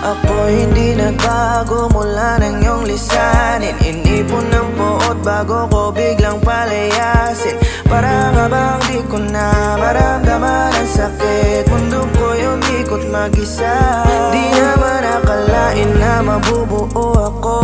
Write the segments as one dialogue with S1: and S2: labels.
S1: Ako hindi nagbago mula ng iyong lisanin. Inipon ng buot bago ko biglang palayasin. Para nga bang di ko na maramdaman ang sakit. Mundo ko'y umikot mag-isa. Di naman akalain na mabubuo ako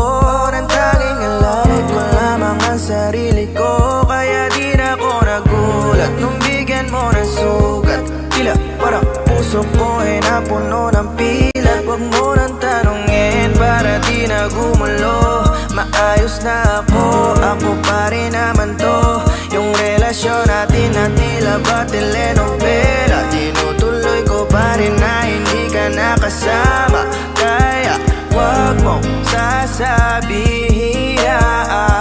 S1: ng tanging alawit ko lamang ang sarili ko. Kaya di na ako nagulat nung bigyan mo ng sugat. Tila parang puso ko ay napuno ng pilat. Huwag mo nang tanungin para di na gumulo. Maayos na ako, ako pa rin naman to. Yung relasyon natin na tila ba telenovela. Tinutuloy ko pa rin na hindi ka nakasama. Kaya huwag mong sasabihin na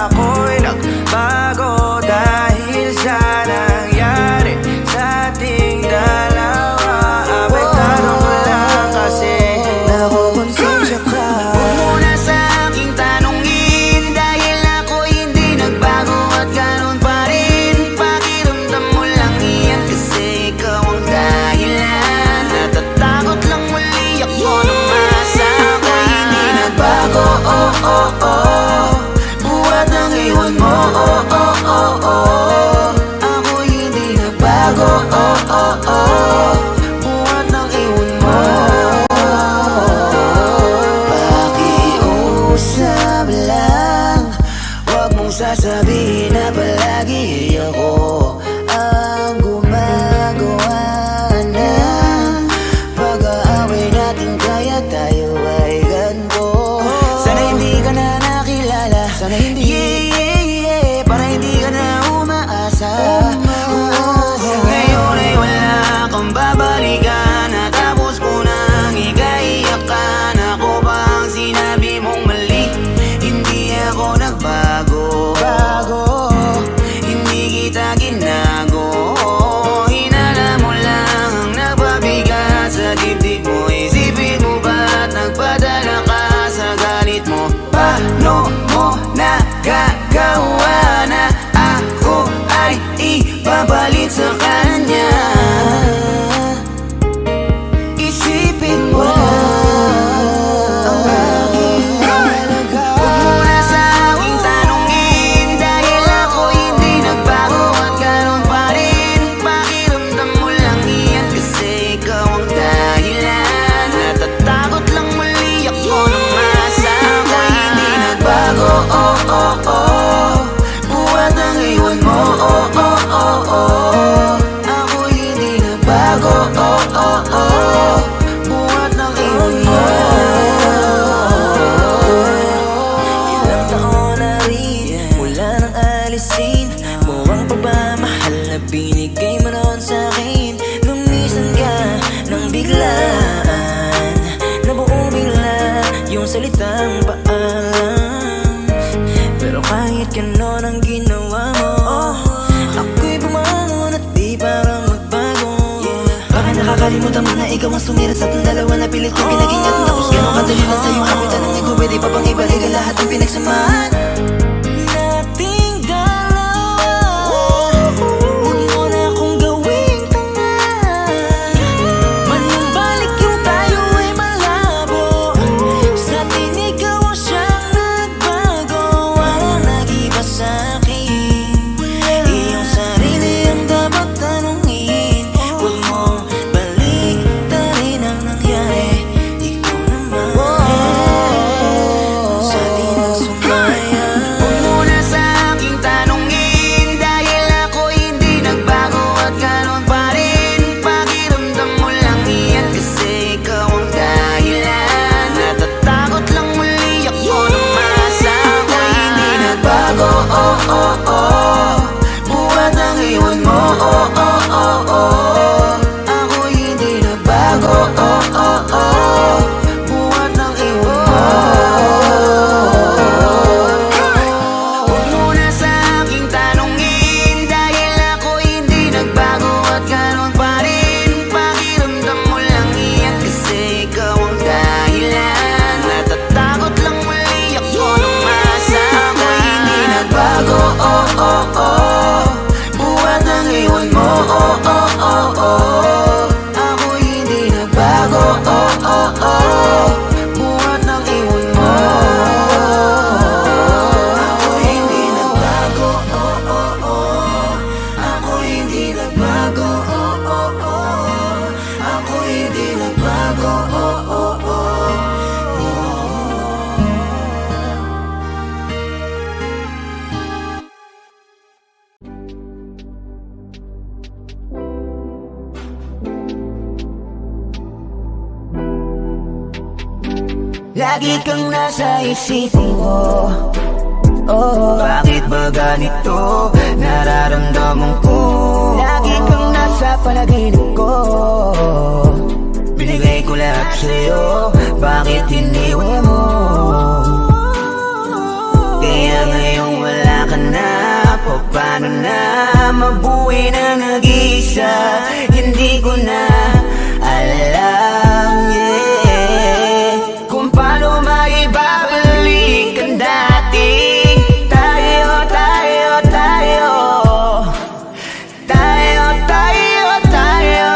S1: ako'y nagbago dahil sa nangyari sa ating dalawa. Apektado ko lang kasi nakukonsensya ka.
S2: Huwag mo na sa aking tanungin dahil ako'y hindi nagbago at ganun pa rin. Pakiramdam mo lang iyan kasi ikaw ang dahilan. Natatakot lang muli ako na masa. Ako'y hindi nagbago, oh oh oh. Buhat ng iwan mo, oh oh oh oh. Ako'y hindi nagbago, oh oh oh. Buhat ng iwan mo. Pakiusap lang, huwag mong sasabihin na palagi ako ang gumagawa ng pag-aaway natin. Kaya tayo ay ganito. Sana hindi ka na nakilala. Sana hindi, para hindi ka na umaasa. Ngayon ay wala kang babalikan. Natapos ko nang ikaiyakan. Ako ba ang sinabi mong mali? Hindi ako nagbago. Hindi kita ginago. Hinala mo lang ang nagpabigat sa dibdib mo. Isipin mo ba't nagpadala ka sa galit mo? Paano mo nagagawa na ako ay ipapalit sa kanya? Isipin mo ang aking halaga. Huwag mo na sa aking tanungin dahil ako hindi nagbago at ganun pa rin. Pakiramdam mo lang iyan kasi ikaw ang dahilan. Natatakot lang muli ako na masa. Ako'y hindi nagbago, oh oh oh. Buhat ng iwan mo, oh oh oh oh. Ako'y hindi nagbago, oh oh oh. Buhat ng iwan mo.
S1: Ilang taon na rin mula nang alisin mo ang pagmamahal na binigay mo noon sa'kin. Lumisan ka nang biglaan, nabuo bigla yung salitang paalam. Pero kahit ganon ang ginawa mo, ako'y bumangon at di parang magbago. Baka nakakalimutan mo na ikaw ang sumirat sa ating dalawa. Na pilit kong pinagingat, tapos ganon kadali na sa'yo. Ako'y tanongin ko, pwede pa bang ibalik ang lahat ng pinagsamahan nating dalawa? Huwag mo na akong gawing tanga. Manumbalik yung tayo ay malabo. Sa atin ikaw ang siyang nagbago. Walang nag-iba sa'kin. Iyong sarili ang dapat tanungin. Huwag mo balik na rin ang nangyari
S2: Lagi kang nasa isipin ko. Bakit ba ganito nararamdaman ko? Lagi kang nasa panaginip ko. Binigay ko lahat sa'yo, bakit iniwan mo? Kaya ngayong wala ka na, paano na mabuhay na nag-iisa? Hindi ko na alam, yeah, kung paano maibabalik ang dating tayo, tayo, tayo, tayo, tayo, tayo,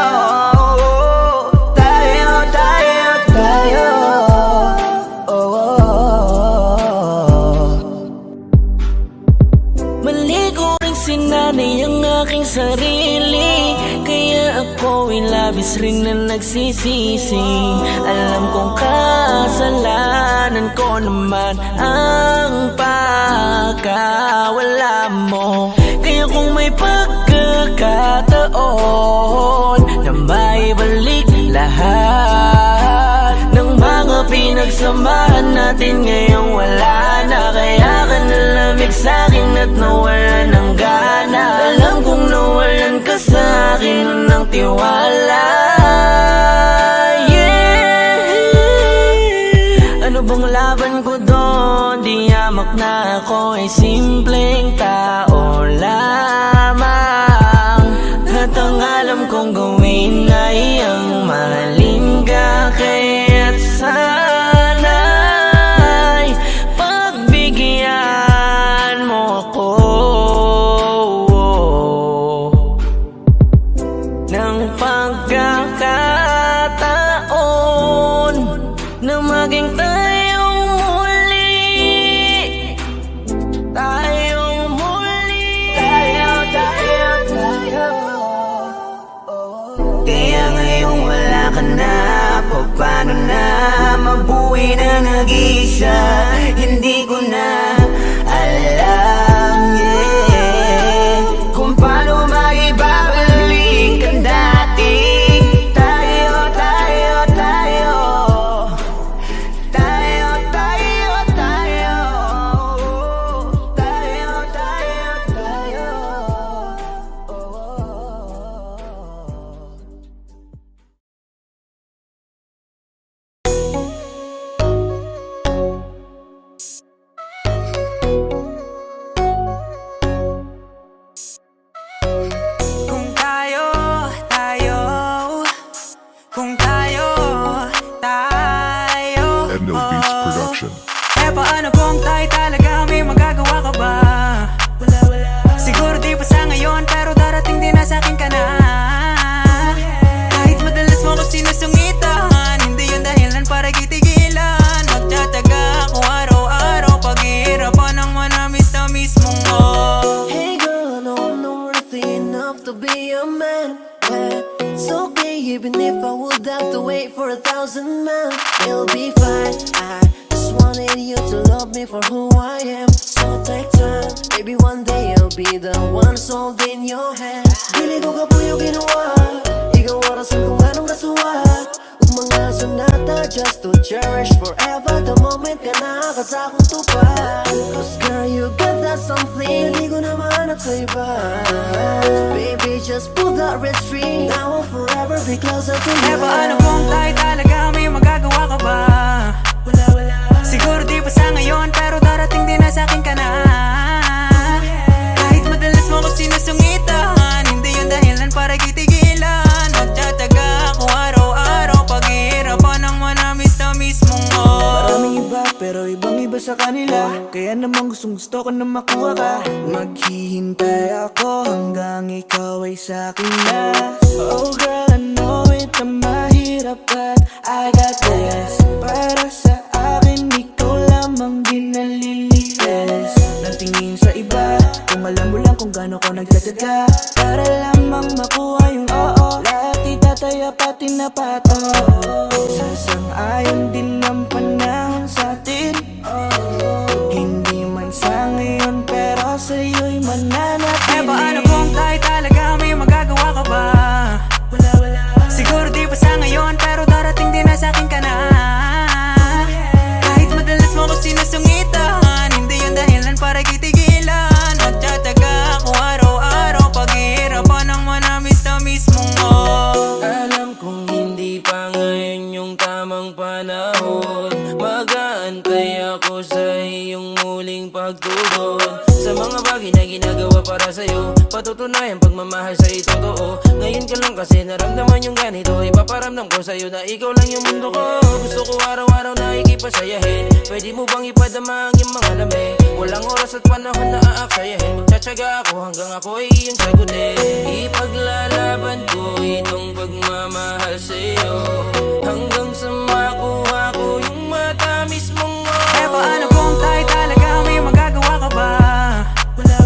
S2: tayo, tayo, tayo,
S3: Mali ko rin sinanay ang aking sarili, kaya ako'y labis rin na nagsisisi. Alam kong kasalanan ko naman ang pagkawala mo. Kaya kung may pagkakataon na maibalik lahat ng mga pinagsamahan natin, ngayong wala na. Kaya ka nalamig sa'kin at nawalan ng gana. Alam kong nawalan ka sa'kin ng tiwala, yeah. Ano bang laban ko doon? Di yamak na ako ay simpleng tao lamang. At ang alam kong gawin ay ang mahalin ka. Kaya't sana'y pagbigyan mo ako ng pagkakataon na maging tayong muli. Tayong muli.
S2: tayo, tayo, tayo. Kaya ngayong wala ka na, paano na mabuhay na nag-iisa? Hindi ko na alam, yeah, kung paano maibabalik ang dating tayo, tayo, tayo, tayo, tayo, tayo, tayo, tayo, tayo.
S4: Kung tayo, tayo, kung tayo, tayo,
S5: Endo Beats Production.
S4: eh paano kung tayo talaga, may magagawa ka ba? Siguro di pa sa ngayon, pero darating din na sa'kin ka na. Kahit madalas mo ko sinusungitan, hindi yun dahilan para kitigilan. Magtsatsaga ako araw-araw, paghihirapan ang manamis-tamis mong
S3: Hey girl, I know I'm not worthy enough to be a man, yeah. It's okay even if I would have to wait for 1,000 men. It'll be fine, I just wanted you to love me for who I am. So take time, maybe one day I'll be the one holding your hand. Dili ko ka po yung ginawa, ikaw orasan kung anong kasuwat. Mga sonata just to cherish forever the moment ka nakasa akong tupad. Cause girl, you got that something hindi ko na mahanap sa iba. Baby, just pull that red string, now I'll forever be closer to you.
S4: Eh paano kung tayo talaga, may magagawa ka ba? Siguro di pa sa ngayon, pero darating din na sa'kin ka na. Kahit madalas mo ko sinusungitan, hindi yun dahilan para kitigilan. Magtsatsaga ako araw-araw, paghihirapan ang manamis-tamis mong
S2: Maraming iba pero ibang iba sa kanila, kaya naman gustong gusto ko na makuha ka. Maghihintay ako hanggang ikaw ay sa'kin na. Oh girl, I know it na mahirap but I got this. Para sa akin ikaw lamang din nalilinis. Nang tingin sa iba, kung alam mo lang kung gaano ko nagtsatsaga para lamang makuha yung oo. Lahat itataya pati na pato. Sasang-ayon din ang panahon sa'tin, hindi man sa ngayon pero sa'yo'y mananatili.
S4: Eh paano kung tayo talaga, may magagawa ka ba? Siguro di pa sa ngayon, pero darating din na sa'kin ka na.
S1: panahon. Mag-aantay ako sa iyong muling pagtugon. Sa mga bagay na ginagawa para sa'yo, patutunayan pagmamahal sa'yo totoo. Ngayon ka lang kasi naramdaman yung ganito. Ipaparamdam ko sa'yo na ikaw lang yung mundo ko. Gusto ko araw-araw na ikipasayahin. Pwede mo bang ipadama ang iyong mga lamig? Walang oras at panahon na aaksayahin. Magtsatsaga ako hanggang ako ay iyong sagutin. Ipaglalaban ko itong pagmamahal sa'yo hanggang sa makuha ko yung matamis mong
S4: Eh paano kung tayo talaga, may magagawa ka ba? Wala.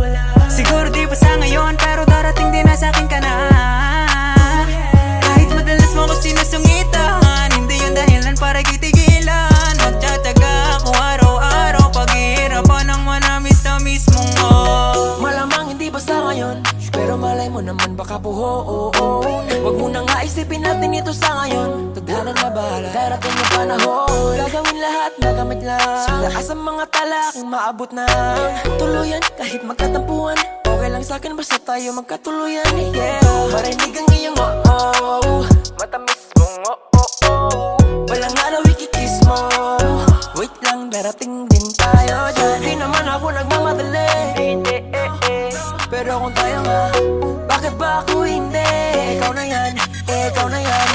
S4: Siguro di pa sa ngayon, pero darating din na sa'kin ka na. Kahit madalas mo ko sinusungitan, hindi yun dahilan para kitigilan. Magtsatsaga ako araw-araw, paghihirapan ang manamis-tamis mong
S3: Malamang hindi basta ngayon, pero malay mo naman baka buho. Wag mo na nga isipin natin ito sa ngayon. Tadhana na bahala, darating yung panahon. Gagawin lahat na gamit lang sa lakas ng mga talaking maabot na tuluyan. Kahit magkatampuhan, okay lang sa'kin basta tayo magkatuluyan. Yeah, marinig ang iyong oh-oh, matamis mong oh-oh. Walang araw ikikiss mo, wait lang darating din tayo dyan. Di naman ako nagmamadali, pero kung tayo nga, bakit ba ako hindi? Ikaw na yan, ikaw na yan.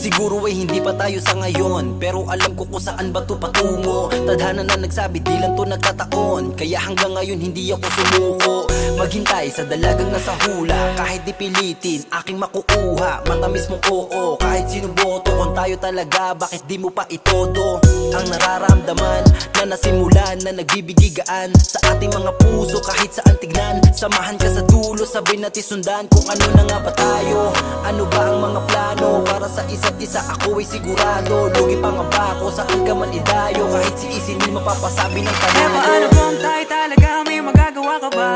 S2: Siguro ay hindi pa tayo sa ngayon, pero alam ko kung saan ba to patungo. Tadhana na nagsabi, di lang to nagkataon. Kaya hanggang ngayon hindi ako sumuko. Maghintay sa dalagang nasa hula, kahit di pilitin, aking makukuha. Matamis mong oo, kahit sino boto. Kung tayo talaga, bakit di mo pa itodo? Ang nararamdaman na nasimulan, na nagbibigigaan sa ating mga puso kahit saan tignan. Samahan ka sa dulo, sabay natin sundan kung ano na nga ba tayo. Ano ba ang mga plano para sa isa't isa? Ako ay sigurado, lugi pa nga ba ako saan ka man idayo? Kahit si Easy hindi mapapasabi ng
S4: Eh
S2: panalo.
S4: paano kung tayo talaga, may magagawa ka ba?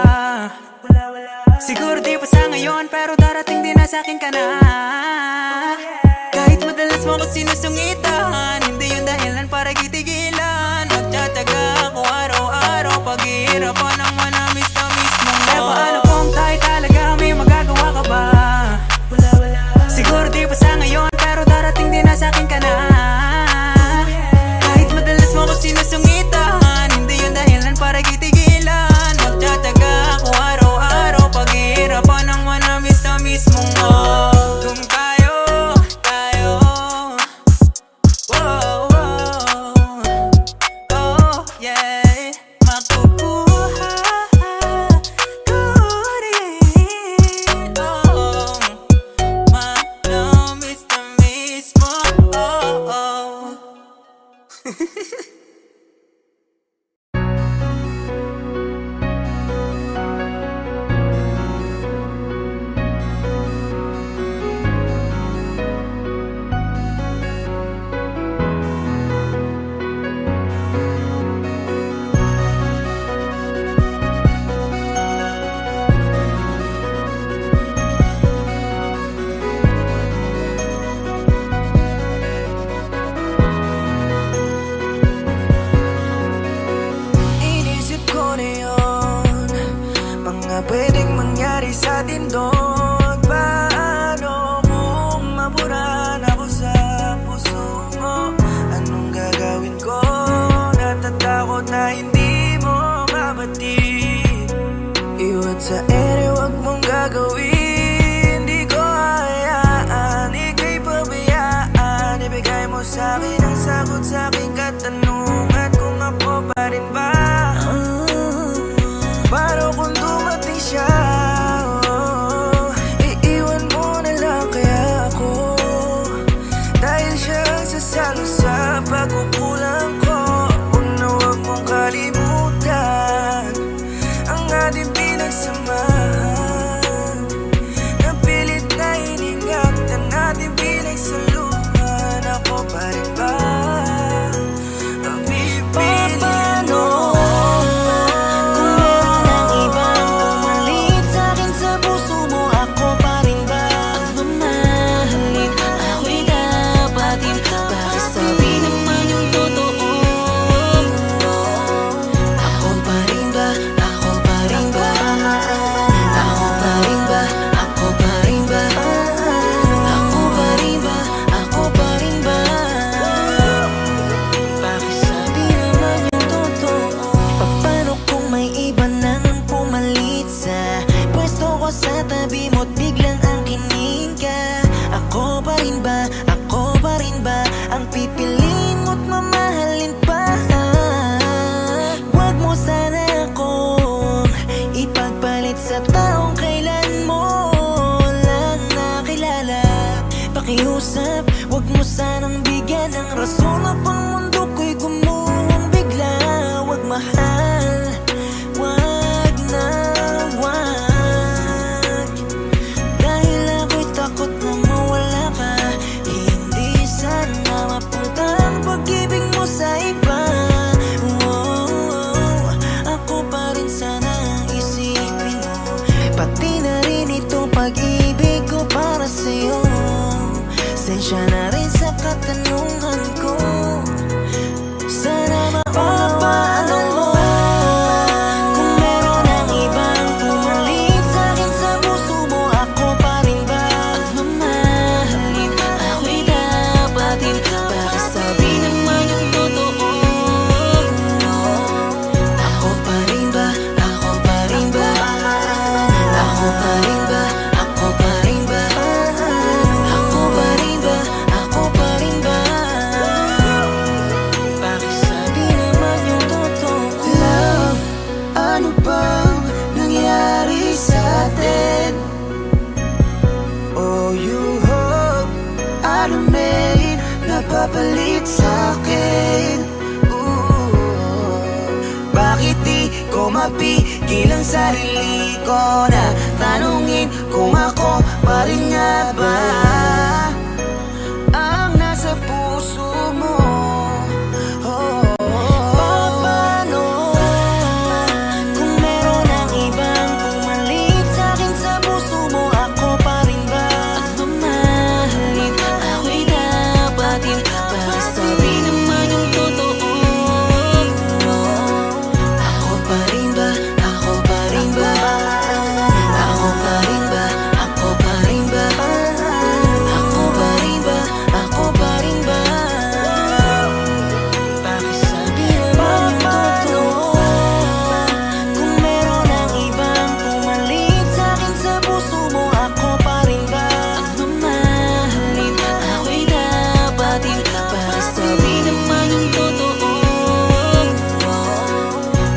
S4: Wala. Siguro di pa sa ngayon, pero darating din na sa'kin ka na. Kahit madalas mo ko sinusungitan, hindi yun dahilan para kitigilan. Magtsatsaga ako araw-araw, paghihirapan ang manamis-tamis mong Eh paano kung tayo talaga, may magagawa ka ba? Wala. Siguro di pa sa ngayon, pero darating din na sa'kin ka na. Kahit madalas mo ko sinusungitan, hindi yun dahilan para kitigilan. Magtsatsaga ako araw-araw, paghihirapan ang manamis-tamis mong kung tayo wow, oh yeah, makukuha ko rin manamis-tamis mo
S1: Inisip ko na yun, mga pwedeng mangyari sa atin doon. Paano kung maburan ako sa puso mo? Anong gagawin ko? Natatakot na hindi mo mabatid. Iwan sa ere, wag mong gagawin. Di ko hayaan, ika'y pabayaan. Ibigay mo sa'kin ang sagot sa aking katanungan, kung ako pa rin ba? Paano kung dumating siya? Iiwan mo na lang kaya ako, dahil siya ang sasalo sa pagkukulang ko. Huwag na huwag mong kalimutan ang ating pinagsamahan. Napilit na iningatan natin pinagsaluhan. Ako pa rin ba ang pipiliin mo?
S3: Kung meron ang ibang pumalit sa'kin sa puso mo, ako pa rin ba ang mamahalin? Ako'y dapatin, bakit sabi naman yung
S2: sa'kin. Bakit di ko mapigil ang sarili ko na tanungin kung ako pa rin nga ba ang nasa puso mo? Paano kung meron ang ibang pumalit sa'kin sa puso mo? Ako pa rin ba ang mamahalin? Ako'y dapatin para sabi naman yung totoo. Ako pa rin ba? Ako pa rin ba? Ako pa rin ba? Ako pa rin ba? Ako pa rin ba? Ako pa rin ba? Pakisabi naman yung totoo. Kung meron ang ibang pumalit sa'kin sa puso mo, ako pa rin ba ang mamahalin? Ako'y dapatin para sabi naman yung totoo.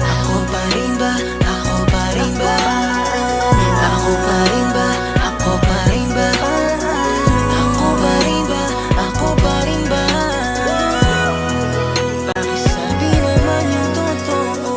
S2: Ako pa rin ba? Ako pa rin ba? Ako pa rin ba? Ako pa rin ba? Ako pa rin ba? Ako pa rin ba? Pakisabi naman yung totoo.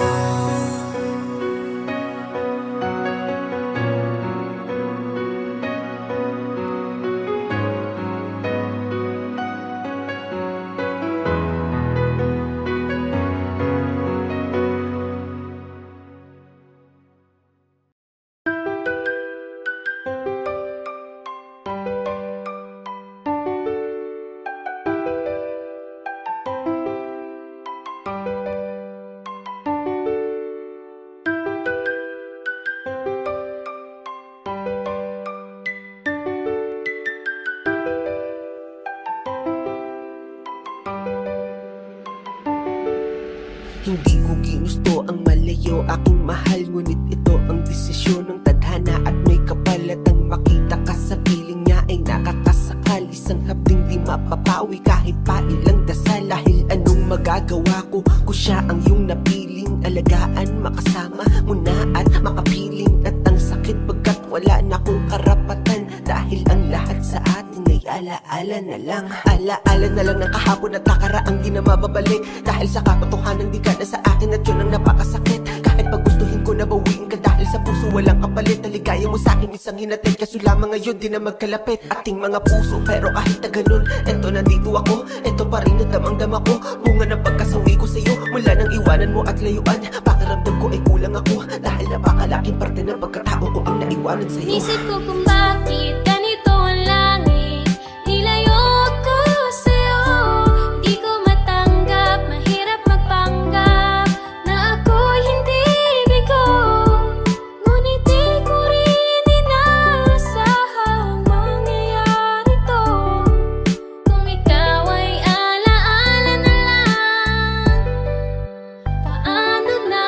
S5: Hindi ko ginusto ang malayo aking mahal, ngunit ito ang desisyon ng tadhana at may kapalatang makita ka sa piling niya ay nakakasakal. Isang hapding di mapapawi kahit pa ilang dasal. Dahil anong magagawa ko kung siya ang iyong napiling alagaan, makasama mo na at makapiling. At ang sakit pagkat wala na akong karapatan, dahil ang lahat sa atin ay alaala na lang. Alaala na lang ng kahapon at nakaraang di na mababalik, dahil sa katotohanan di ka na sa akin at yun ang napakasakit. Kahit pag gustuhin ko na bawiin ka, dahil sa puso walang kapalit. Naligaya mo sa akin isang hinatid, kaso lamang ngayon di na magkalapit ating mga puso. Pero kahit na ganun, eto nandito ako, eto pa rin at damang-dama ko. Bunga ng pagkasawi ko sa'yo mula nang iwanan mo at layuan. Pakiramdam ko ay kulang ako, dahil napakalaking parte ng pagkatao ko ang naiwanan sa'yo.
S6: Isip ko kung bakit ganito ang langit. Nilayo ko sa'yo, di ko matanggap. Mahirap magpanggap na ako'y hindi bigo. Ngunit di ko rin inaasahang mangyayari to. Kung ikaw ay alaala na lang, paano na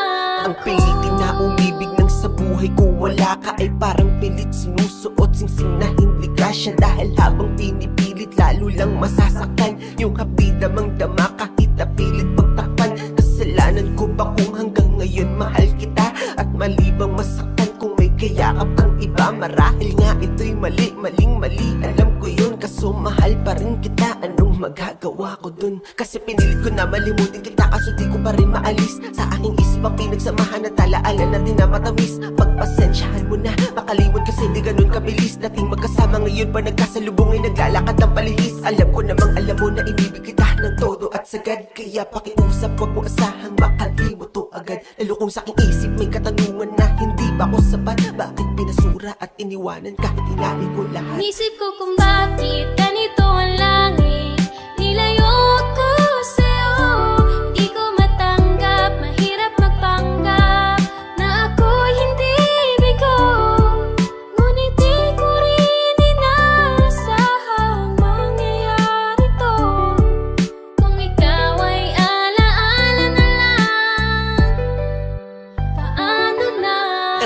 S5: Ang pilitin na umibig ng sa buhay ko wala ka ay parang pilit sinusuot singsing na hindi kasya. Dahil habang pinipilit lalo lang masasaktan yung hapdi damang-dama kahit napilit pagtakpan. Kasalanan ko ba kung hanggang ngayon mahal kita at malibang masaktan kung may kayakap kang iba? Marahil nga ito'y mali, maling-mali, alam ko yun, kaso mahal pa rin kita. Anong magagawa ko dun? Kasi pinilit ko na malimutin kita, kaso di ko pa rin maalis sa aking isip ang pinagsamahan at alaala natin na matamis. Pagpasensyahan mo na, makalimot kasi di ganun kabilis. Dating magkasama ngayon pa nagkasalubong ay naglalakad ng palihis. Alam ko namang alam mo na inibig kita ng todo at sagad, kaya pakiusap wag mo asahang makalimot to agad. Lalo kung sa aking isip may katanungan na hindi ba ako sapat. Bakit pinasura at iniwanan kahit inamin ko lahat?
S6: Isip ko kung bakit ganito ang langit. Nilayo ko sa'yo, di ko matanggap. Mahirap magpanggap na ako'y hindi bigo. Ngunit di ko rin inaasahang mangyayari to. Kung ikaw ay alaala na lang, paano na?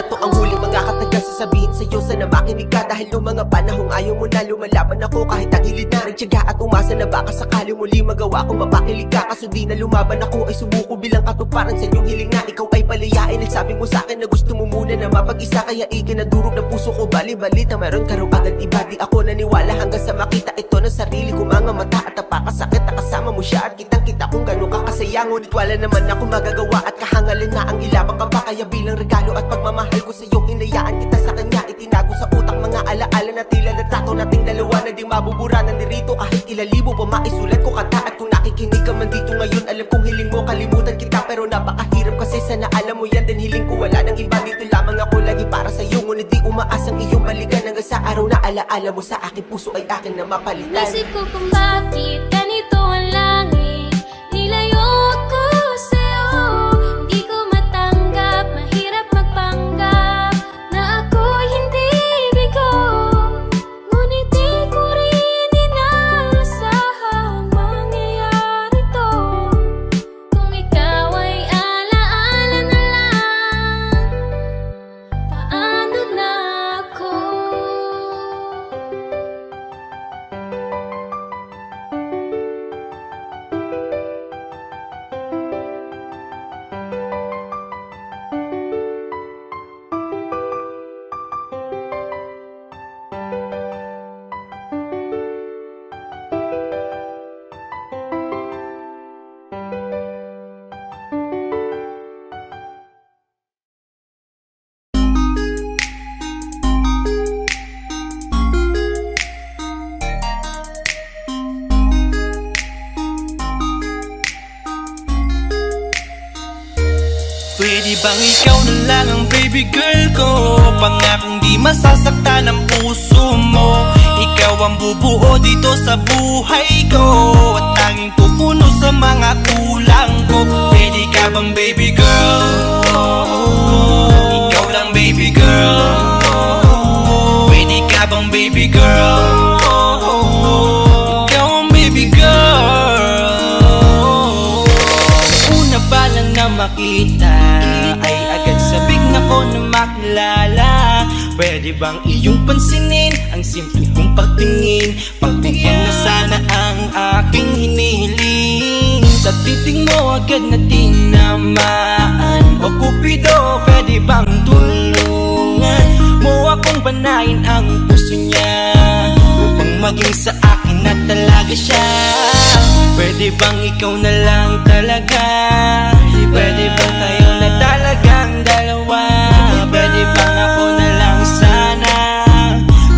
S5: Ito ang huling mga katagal sasabihin sa'yo, sana makinig ka. Dahil noong mga panahong ayaw mo na, lumalaban ako kahit ang gilid na. Nagtiyaga at umasa na baka sakali muli magawa ko mapakilig ka. Kaso di na lumaban ako, ay sumuko bilang katuparan sa iyong hiling na ikaw ay palayain. Dahil sabi mo sa akin na gusto mo muna na mapag-isa, kaya ikinadurog ng puso ko. Bali-balita meron ka raw agad iba. Di ako naniwala hanggang sa makita ito ng sarili ko. Mga mata at napakasakit na kasama mo siya. At kitang-kita kung gano'n ka kasaya. Ngunit wala naman ako magagawa at kahangalan na ang ilabang ka pa. Kaya bilang regalo at pagmamahal ko sa'yo, hinayaan kita sa kanya. Itinago sa utak mga alaala na tila litrato nating dalawa na di mabubura na nirito. Kahit ilalibo pa maisulat ko kanta. At kung nakikinig ka man dito ngayon, alam kong hiling mo kalimutan kita. Pero napakahirap kasi sana alam mo yan. Din hiling ko wala nang iba, dito lamang ako lagi para sa'yo. Ngunit di umaasang iyong balikan hanggang sa araw na alaala mo sa akin. Puso ay akin na mapalitan.
S6: Isip ko kung bakit ganito ang langit. Nilayo ako sa'yo. Di ko matanggap, mahirap magpanggap na ako'y hindi bigo. Ngunit di ko rin inasahang mangyayari to. Kung ikaw ay alaala na lang, paano na ako?
S1: Pwede bang ikaw na lang ang baby girl ko? Pangakong di masasaktan ang puso mo. Ikaw ang bubuo dito sa buhay ko at tanging pupuno sa mga kulang ko. Pwede ka bang baby girl? Ikaw lang baby girl. Pwede ka bang baby girl? Ikaw ang baby girl. Una pa lang na makita ay agad sabik na ko na makilala. Pwede bang iyong pansinin ang simple kong pagtingin? Pagbigyan na sana ang aking hinihiling. Sa titig mo agad na tinamaan. O Cupido, pwede bang tulungan mo akong panayin ang puso niya upang maging sa akin na talaga siya? Pwede bang ikaw na lang talaga? Pwede bang tayo na talagang dalawa? Pwede bang ako na lang sana?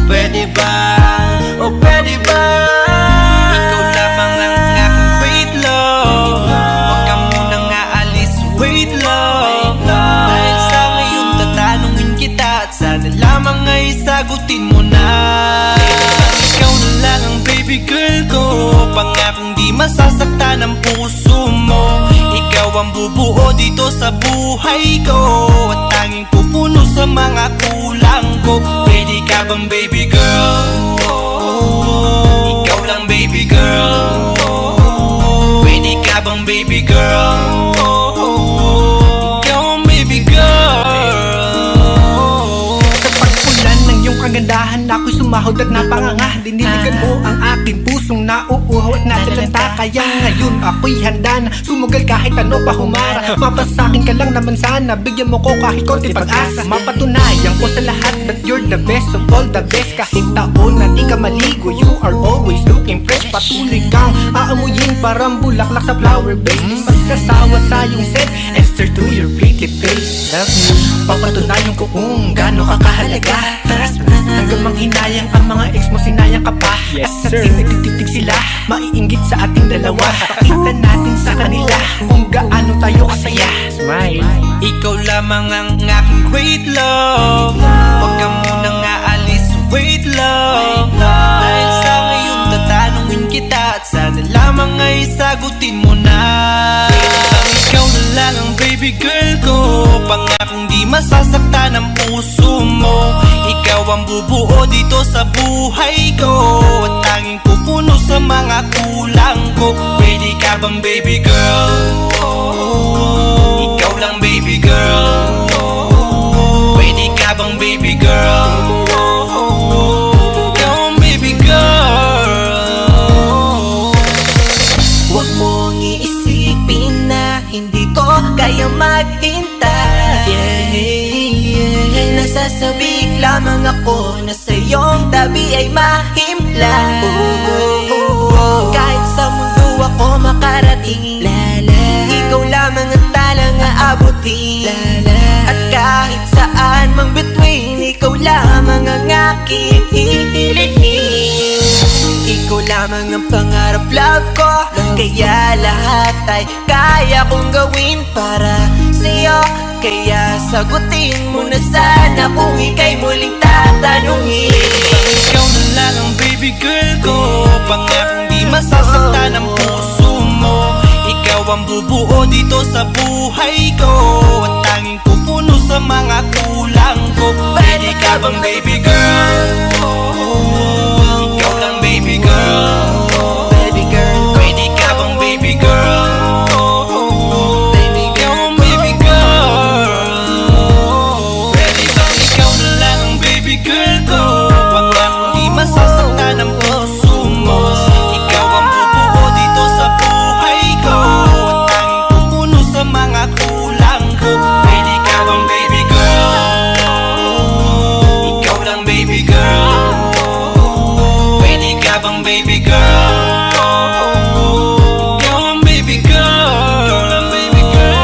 S1: Pwede ba? O pwede ba? Ikaw lamang ang aking wait love. Huwag ka munang aalis, wait love. Dahil sa ngayon tatanungin kita at sana lamang ay sagutin mo na. Ikaw na lang ang baby girl ko. Pangakong di masasaktan ang puso mo. Ikaw ang bubuo dito sa buhay ko at tanging pupuno sa mga kulang ko. Pwede ka bang baby girl? Ikaw lang baby girl. Pwede ka bang baby girl? Ikaw ang baby girl.
S2: Sa pagpulan ng iyong kagandahan, ako'y sumahod at napanganga. Diniligan mo ang aking pusong nauuhaw at natalanta. Kaya ngayon ako'y handa na sumugal kahit ano pa humara. Mapasakin ka lang naman sana, bigyan mo ko kahit konti pag-asa. Mapatunayan ko sa lahat that you're the best of all the best. Kahit taon na di ka maligo, you are always looking fresh. Patuloy kang aamuyin parang bulaklak sa flower base. Di magsasawa sa iyong scent and stir to your pretty face. Love you, papatunayan ko kung gaano ka kahalaga. Hanggang manghinayang ang mga ex mo, sinayang ka pa.
S7: Yes,
S2: at
S7: sir.
S2: sa tinagtitig sila, maiinggit sa ating dalawa. Pakita natin sa kanila kung gaano tayo kasaya.
S7: Smile.
S1: Ikaw lamang ang aking great love. Huwag ka munang aalis, wait love. Dahil sa ngayon tatanungin kita at sana lamang ay sagutin mo na. Ikaw na lang ang baby girl ko. Pangakong di masasaktan ang puso mo. Ikaw ang bubuo dito sa buhay ko at tanging pupuno sa mga kulang ko. Pwede ka bang baby girl? Ikaw lang baby girl. Pwede ka bang baby girl? Ikaw ang baby girl.
S2: Huwag mong iisipin na hindi ko kaya maghintay.
S5: Nasasabik lamang ako na sa iyong tabi ay mahimpla. Kahit sa mundo ako makarating, ikaw lamang ang talang aabutin. At kahit saan mang between, ikaw lamang ang aking hihilihin. Ikaw lamang ang pangarap, love ko, kaya lahat ay kaya kong gawin para sa'yo. Kaya sagutin mo na sana kung ika'y muling tatanungin.
S1: Ikaw na lang ang baby girl ko, pangakong di masasaktan ang puso mo. Ikaw ang bubuo dito sa buhay ko, at tanging pupuno sa mga kulang ko. Pwede ka bang baby girl? Ikaw lang baby girl.
S5: Baby girl,
S1: Pwede ka bang baby girl?
S5: baby
S1: Ikaw
S5: girl,
S1: ang baby girl. Pwede bang ikaw na lang ang baby girl ko, pangakong di masasaktan ang puso mo. Ikaw ang bubuo dito sa buhay ko, at tanging pupuno sa mga kulang ko. Pwede ka bang baby girl? Ikaw lang baby girl. Pwede ka bang baby girl? Ikaw ang baby girl. Ikaw lang baby girl.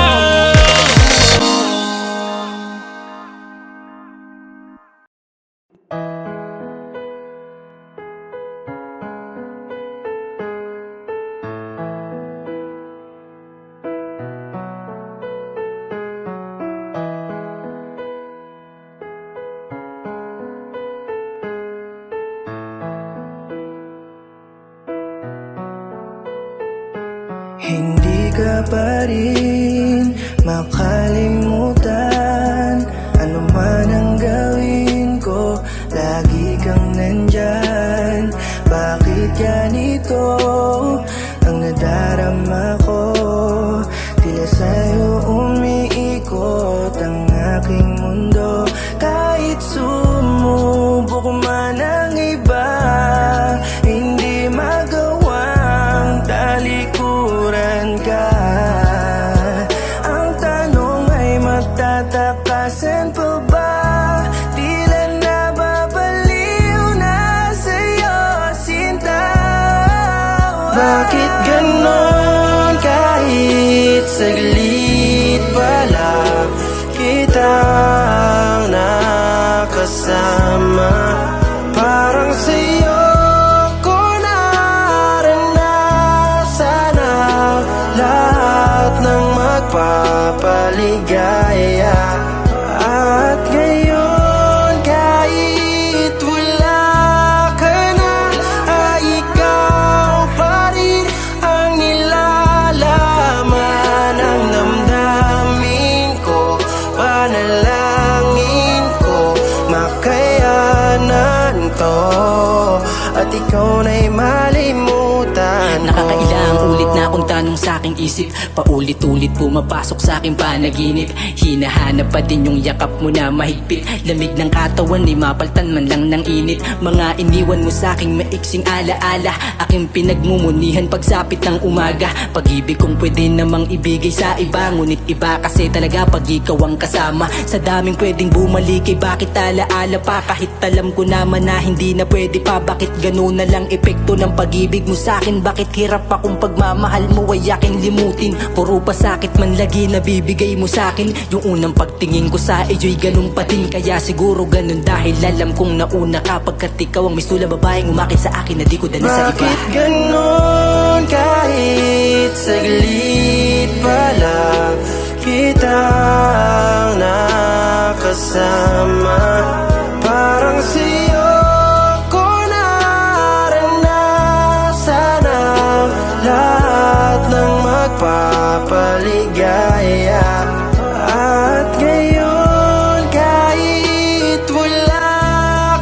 S1: Hindi ka pa rin makalimutan, ano man ang gawin ko, lagi kang nandyan. Bakit ganito ang nadarama ko? Tila sa'yo umiikot ang aking mundo. Kahit sumubok man ang iba, hindi magawang talikuran ka. Ang tanong ay magtatakasan pa ba? Tila nababaliw na sa'yo, sinta. Bakit ganon kahit saglit pala kitang nakasama? Parang sa'yo ko naranasan ang lahat ng magpapaligaya. At ngayon kahit wala ka na, ay ikaw pa rin ang nilalaman ng damdamin ko. Panalangin ko makayanan to, at ikaw na'y malimutan ko.
S4: Nakakailang ulit na akong tanong sa aking isip, paulit-ulit pumapasok sa aking panaginip. Hinahanap pa din yung yakap mo na mahigpit, lamig ng katawan ay mapaltan man lang ng init. Mga iniwan mo sa aking maiksing alaala, aking pinagmumunihan pagsapit ng umaga. Pag-ibig kong pwede namang ibigay sa iba, ngunit iba kasi talaga pag ikaw ang kasama. Sa daming pwedeng bumalik ay bakit alaala pa, kahit alam ko naman na hindi na pwede pa. Bakit ganun na lang epekto ng pag-ibig mo sa akin? Bakit hirap akong pagmamahal mo ay aking limutin? Puro pa sakit man lagi nabibigay mo sa akin. Yung unang pagtingin ko sa iyo'y ganun pa din, kaya siguro ganun dahil alam kong nauna ka. Pagkat ikaw ang misula babaeng umakit sa akin na di ko dala sa iba.
S1: Bakit ganon kahit saglit pala kitang nakasama? Parang sa'yo ko naranasan ang lahat ng magpapaligaya. At ngayon kahit wala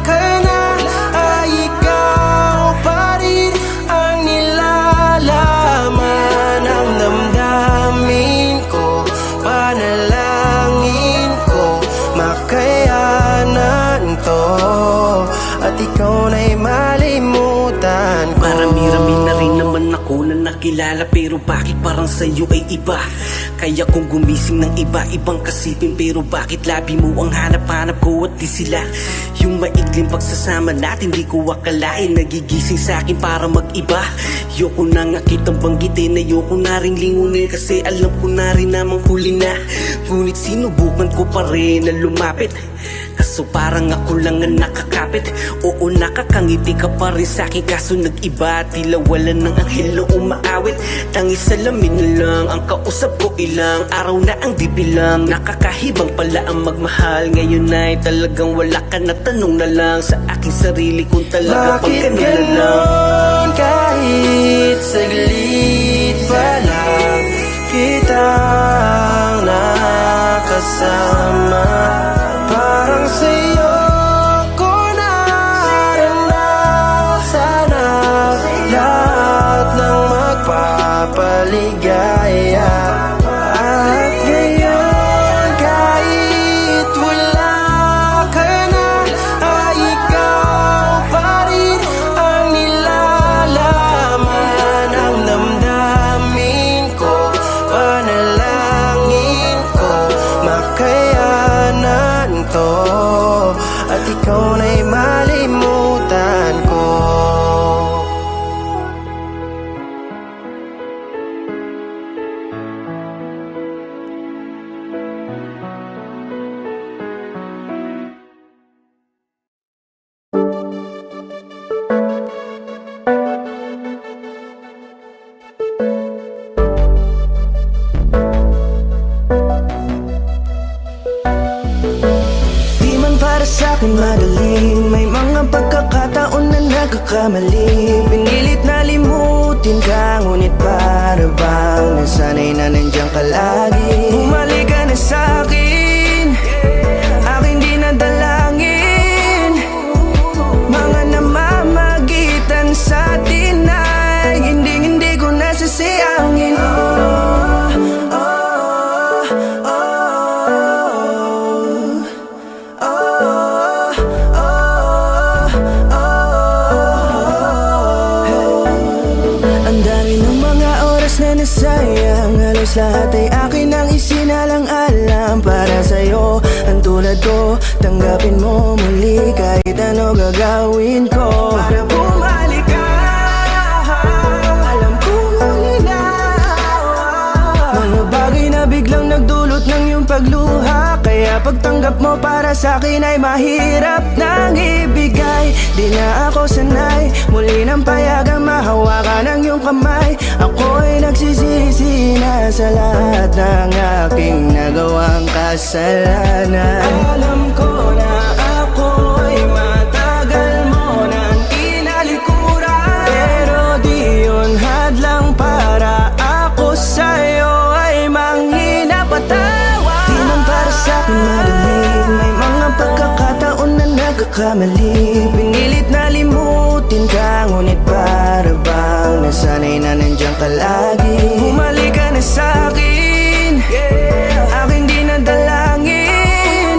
S1: ka na, ay ikaw pa rin ang nilalaman ng damdamin
S7: kilala pero bakit parang sa'yo ay iba? Kaya kung gumising ng iba-ibang kasipin, pero bakit labi mo ang hanap-hanap ko at di sila? Yung maikling pagsasama natin di ko akalain nagigising sa'kin para mag-iba. Yoko na nga kitang banggitin, ayoko na rin lingunin kasi alam ko na rin namang huli na. Ngunit sinubukan ko pa rin na lumapit, kaso parang ako lang ang nakakapit. Oo, nakakangiti ka pa rin sa'kin, kaso nag-iba. Tila wala ng anghel o umaawit. Tangis salamin na lang ang kausap ko, ilang araw na ang dibilang. Nakakahibang pala ang magmahal. Ngayon ay talagang wala ka na, tanong na lang sa aking sarili kung talaga pag
S1: Bakit
S7: ganun na lang.
S1: ganon kahit saglit pa lang kitang nakasama? Parang sa'yo ko naranasan ang lahat ng magpapaligaya. At ngayon kahit wala ka na, ay ikaw pa rin ang nilalaman ng damdamin ko. Panalangin ko makayanan to, at ikaw na'y malimutan ko. Di man para sa'kin madali, may mga pagkakataon na nagkakamali. Pinilit na limutin ka, ngunit para bang nasanay na nandiyan ka lagi. Bumalik ka na sa'kin, aking di nadalangin. Mga namamagitan sa atin ay hindi ko nasasayangin. Ang dami ng mga oras na nasayang, halos lahat ay akin ang isinalang-alam para sa'yo. Ang tulad ko, tanggapin mo muli kahit ano gagawin ko para bumalik ka. Alam kong malinaw, mga bagay na biglang nagdulot ng iyong pagluha. Kaya pagtanggap mo para sa'kin ay mahirap nang ibigay. Di na ako sanay, muli nang payagang mahawakan ang iyong kamay. Ako'y nagsisisi na sa lahat ng aking nagawang kasalanan. Alam ko na ako'y matagal mo nang tinalikuran, pero di yun hadlang para ako sa'yo ay manghina patawa. Di man para sa'kin madali, may mga pagkakataon na nagkakamali. Pinilit na limutin ka, ngunit para bang nasanay na nandiyan ka lagi. Bumalik ka na sa'kin, aking di nadalangin.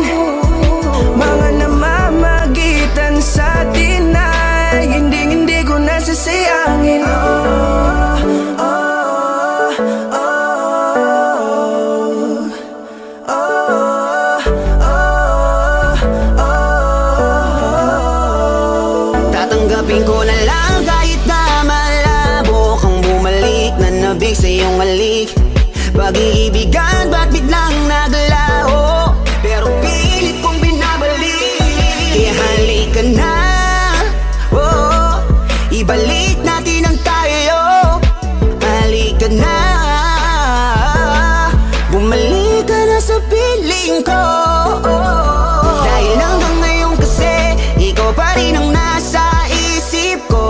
S1: Mga namamagitan sa atin ay hindi ko nasasayangin.
S2: Tatanggapin ko na lang kahit na malabo kang bumalik na nabig sa iyong halik. Pag-iibigan ba't biglang naglaho, pero pilit kong binabalik. Kaya halika na, oh, ibalik natin ang tayo. Halika na, bumalik ka na sa piling ko. Dahil hanggang ngayon kasi ikaw pa rin ang nasa isip ko.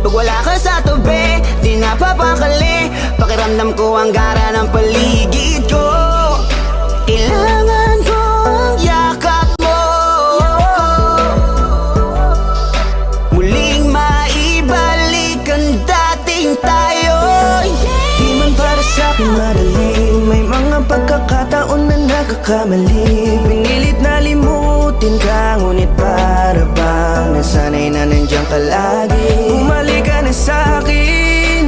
S2: Pag wala ka sa tabi, di napapakali. Pakiramdam ko ang gara ng paligid ko. Kailangan ko ang yakap mo, muling maibalik ang dating tayo.
S1: Di man para sa'kin madali, may mga pagkakataon na nagkakamali. Pinilit na limutin ka, ngunit para bang nasanay na nandiyan ka lagi. Bumalik ka na sa'kin,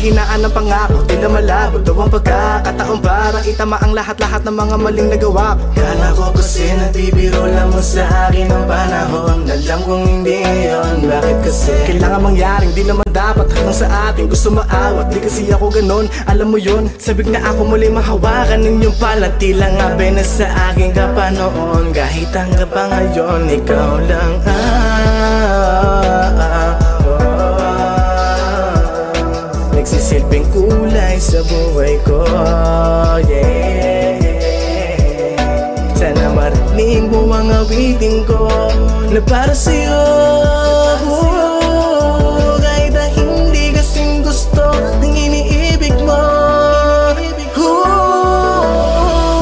S2: kahinaan ng pangako, di na malabo daw ang pagkakataon para itama ang lahat-lahat ng mga maling nagawa ko.
S1: Kala ko kasi nagbibiro lang mo sa akin ang panahon. Alam kong hindi yun, bakit kasi?
S2: Kailangan mangyaring di naman dapat hanggang sa atin gusto maawat. Di kasi ako ganon, alam mo yun. Sabik na ako muli mahawakan ninyong palat.
S1: Tila nga na sa akin ka pa noon. Kahit hanggang pa ngayon, ikaw lang nagsisilbing kulay sa buhay ko, yeah. Sana marinig mo ang awitin ko na para sa'yo, kahit na hindi kasing gusto ng iniibig mo.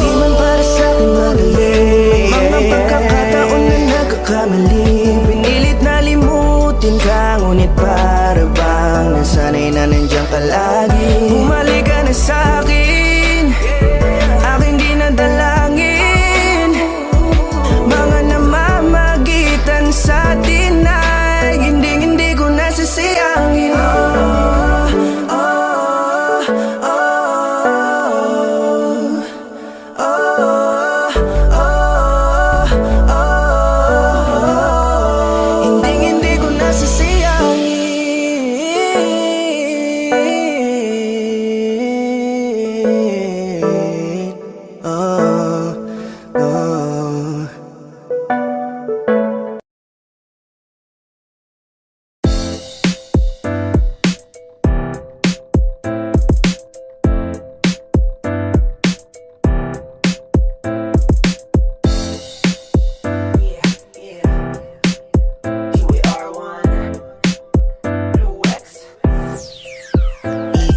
S1: Di man para sa'kin magaling mga pagkakataon na nagkakamali. Pinilit na limutin ka, ngunit para bang nasanay na nandiyan ka lagi. Bumalik ka na sa'kin, aking di nadalangin. Mga namamagitan sa atin ay hindi ko nasasayangin. Hindi ko nasasayangin.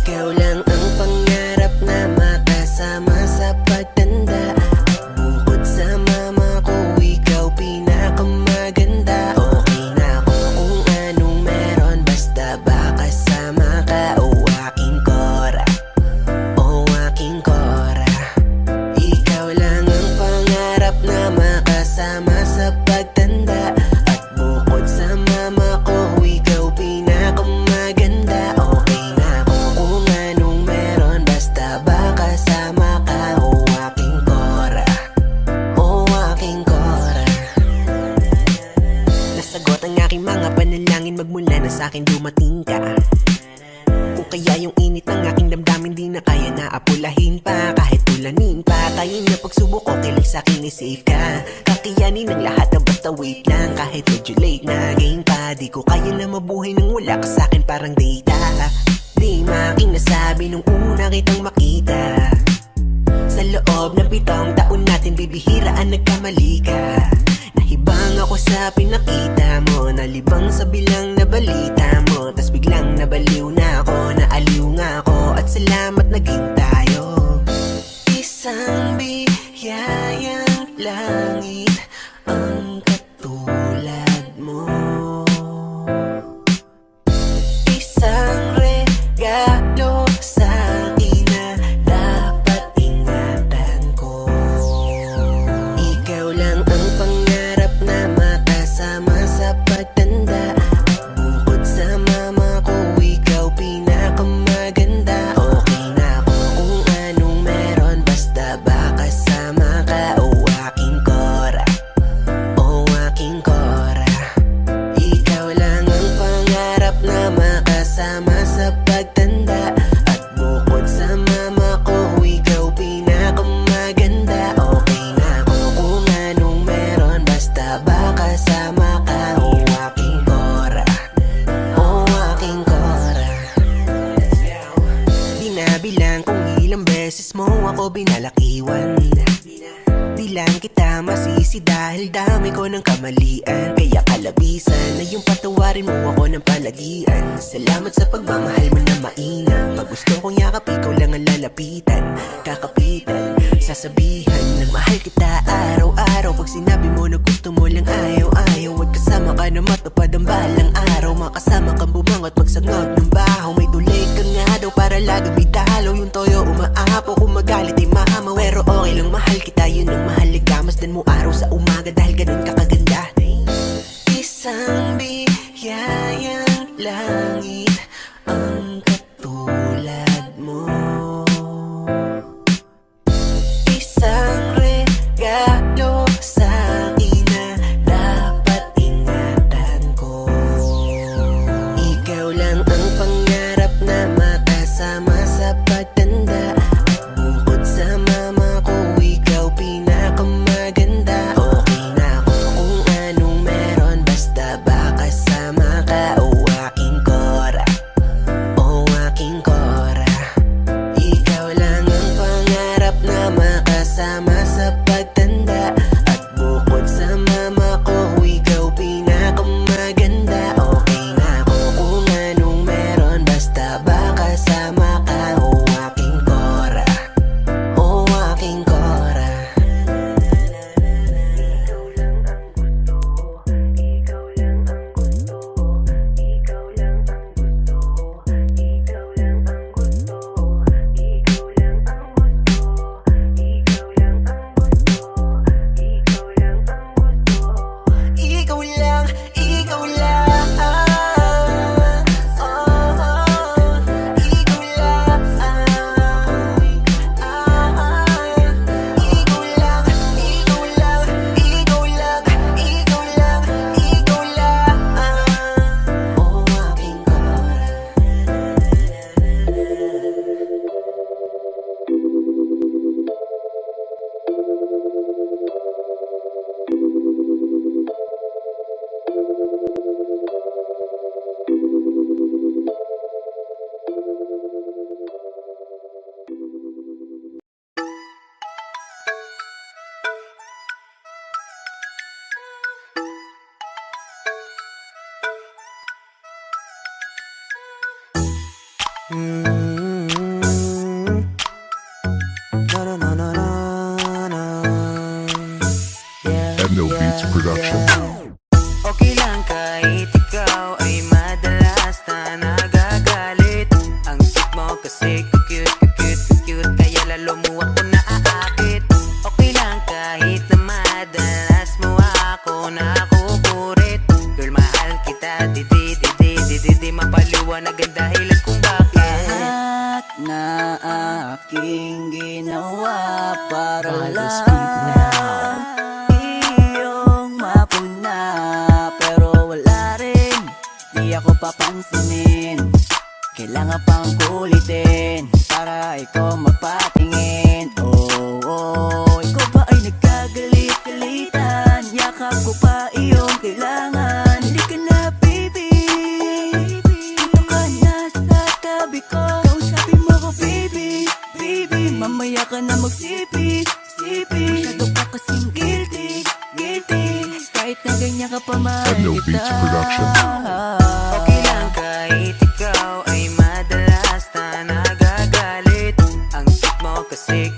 S5: Ikaw lang ang pangarap na makasama sa pagtanda. Bukod sa mama ko, ikaw pinakamaganda. Okay na ako kung anong meron, basta ba kasama ka. O aking Cora, o aking Cora. Ikaw lang ang pangarap na makasama sa pagtanda. At bukod sa mama ko, ikaw pinakamaganda. Okay na ako kung anong meron, basta ba kasama ka. O aking Cora, o aking Cora. Nasagot ang aking mga panalangin magmula na sa'kin dumating ka. Kung kaya yung init ng aking damdamin di na kaya na apulahin pa. Kahit tulanin pa, kaya na pagsubok okay lang sa'kin i-safe ka. Kakayanin ang lahat na basta wait lang. Kahit medyo late na game pa, di ko kaya na mabuhay nang wala ka sa'kin parang data. Di making nasabi nung una kitang makita. Sa loob ng 7 taon natin bibihiraan nagkamali ka. Nahibang ako sa pinakita mo, nalibang sa bilang na balita mo. Tas biglang nabaliw na ako, naaliw nga ako. At salamat naging tayo. Isang biyayang langit ang katulad mo. Isang regalo sa'kin na dapat ingatan ko. Ikaw lang ang pangarap na makasama sa pagtanda. Bukod sa mama ko, ikaw pinakamaganda. Okay na ako kung anong meron, basta ba kasama ka. O aking Cora, o aking Cora. Ikaw lang ang pangarap na makasama sa pagtanda. At bukod sa mama ko, ikaw pinakamaganda. Okay na ako kung anong meron, basta ba kasama ka. O aking Cora, o aking Cora. Di nabilang kung ilang beses mo ako binalakiwan. Di lang kita masisi dahil dami ko ng kamalian. Kaya kalabisan na yung patawarin mo ako ng palagian. Salamat sa pagmamahal mo na mainam. Pag gusto kong yakap, ikaw lang ang lalapitan. Kakapitan, sasabihan ng mahal kita araw-araw. Pag sinabi mo na gusto mo lang ayaw-ayaw. At kasama ka na matupad ang balang araw. Makasama kang bumangot magsangag ng bahaw. May tulay ka nga daw para lagi bitalo. Yung toyo umaapo, kung magalit ay mahamaw. Pero okay lang, mahal kita, yun ang mahalaga. Masdan mo araw sa umaga dahil ganun ka kaganda. Isang biyayang langit ang katulad
S8: Edno Beats Production.
S4: Okay lang kahit ikaw ay madalas na nagagalit. Ang cute mo kasi cute kaya lalo mo ako naaakit. Okay lang kahit na madalas mo ako nakukurit. Girl, mahal kita, di mapaliwanag ang dahilan kung bakit.
S2: Lahat na aking ginawa para lang iyong mapuna. Pero wala rin, di ako papansinin. Kailangan pang kulitin para ikaw mapatingin. Oh, ikaw ba ay nagkagalit-galitan? Yakap ko pa iyong kailangan. Halika na baby, dito ka na sa tabi ko. Kausapin mo ko baby, mamaya ka na magsipi. Masyado ka kasing guilty. Kahit na ganyan ka pa mahal
S8: Edno
S2: kita.
S8: Beats Production.
S4: Okay lang kahit ikaw ay madalas na nagagalit. Ang cute mo kasi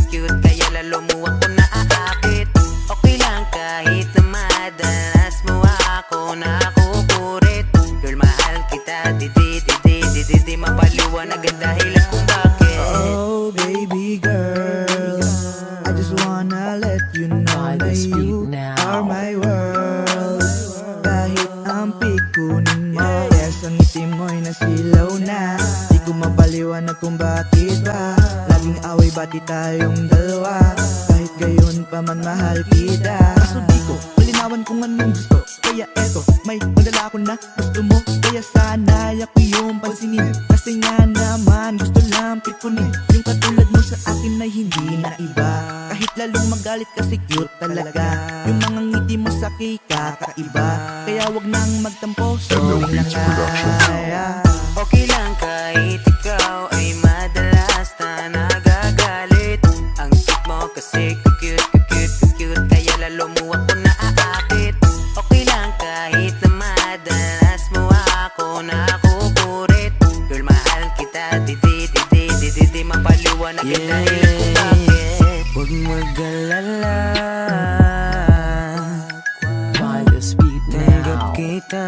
S4: cute kaya lalo mo ako naaakit. Okay lang kahit na madalas mo ako nakukurit. Girl, mahal kita, di mapaliwanag ang dahilan kung bakit.
S1: Oh baby girl, I just wanna let you know that you are my world. Kahit ang pikunin mo, yes, ang itim mo'y nasilaw na. Di ko mapaliwanag kung bakit ba laging away bati tayong dalawa. Kahit gayon pa man mahal kita. Kaso di ko malinawan kung anong gusto. Kaya eto, may madala ko na gusto mo. Kaya sana ako yung pansinin. Kasi nga naman gusto lang pikunin. Yung katulad mo sa akin ay hindi na iba. Kahit lalong magalit kasi cute talaga. Yung mga ngiti mo sa akin kakaiba. Kaya wag nang magtampo,
S8: Edno
S1: sorry na
S8: Beats Production.
S1: kaya.
S4: Okay lang kahit ikaw ay madalas na nagagalit. Ang cute mo kasi cute kaya lalo mo ako naaakit. Okay lang kahit na madalas mo ako nakukurit. Girl, mahal kita, di mapaliwanag ang dahilan kung bakit. Huwag mag-alala, tanggap kita.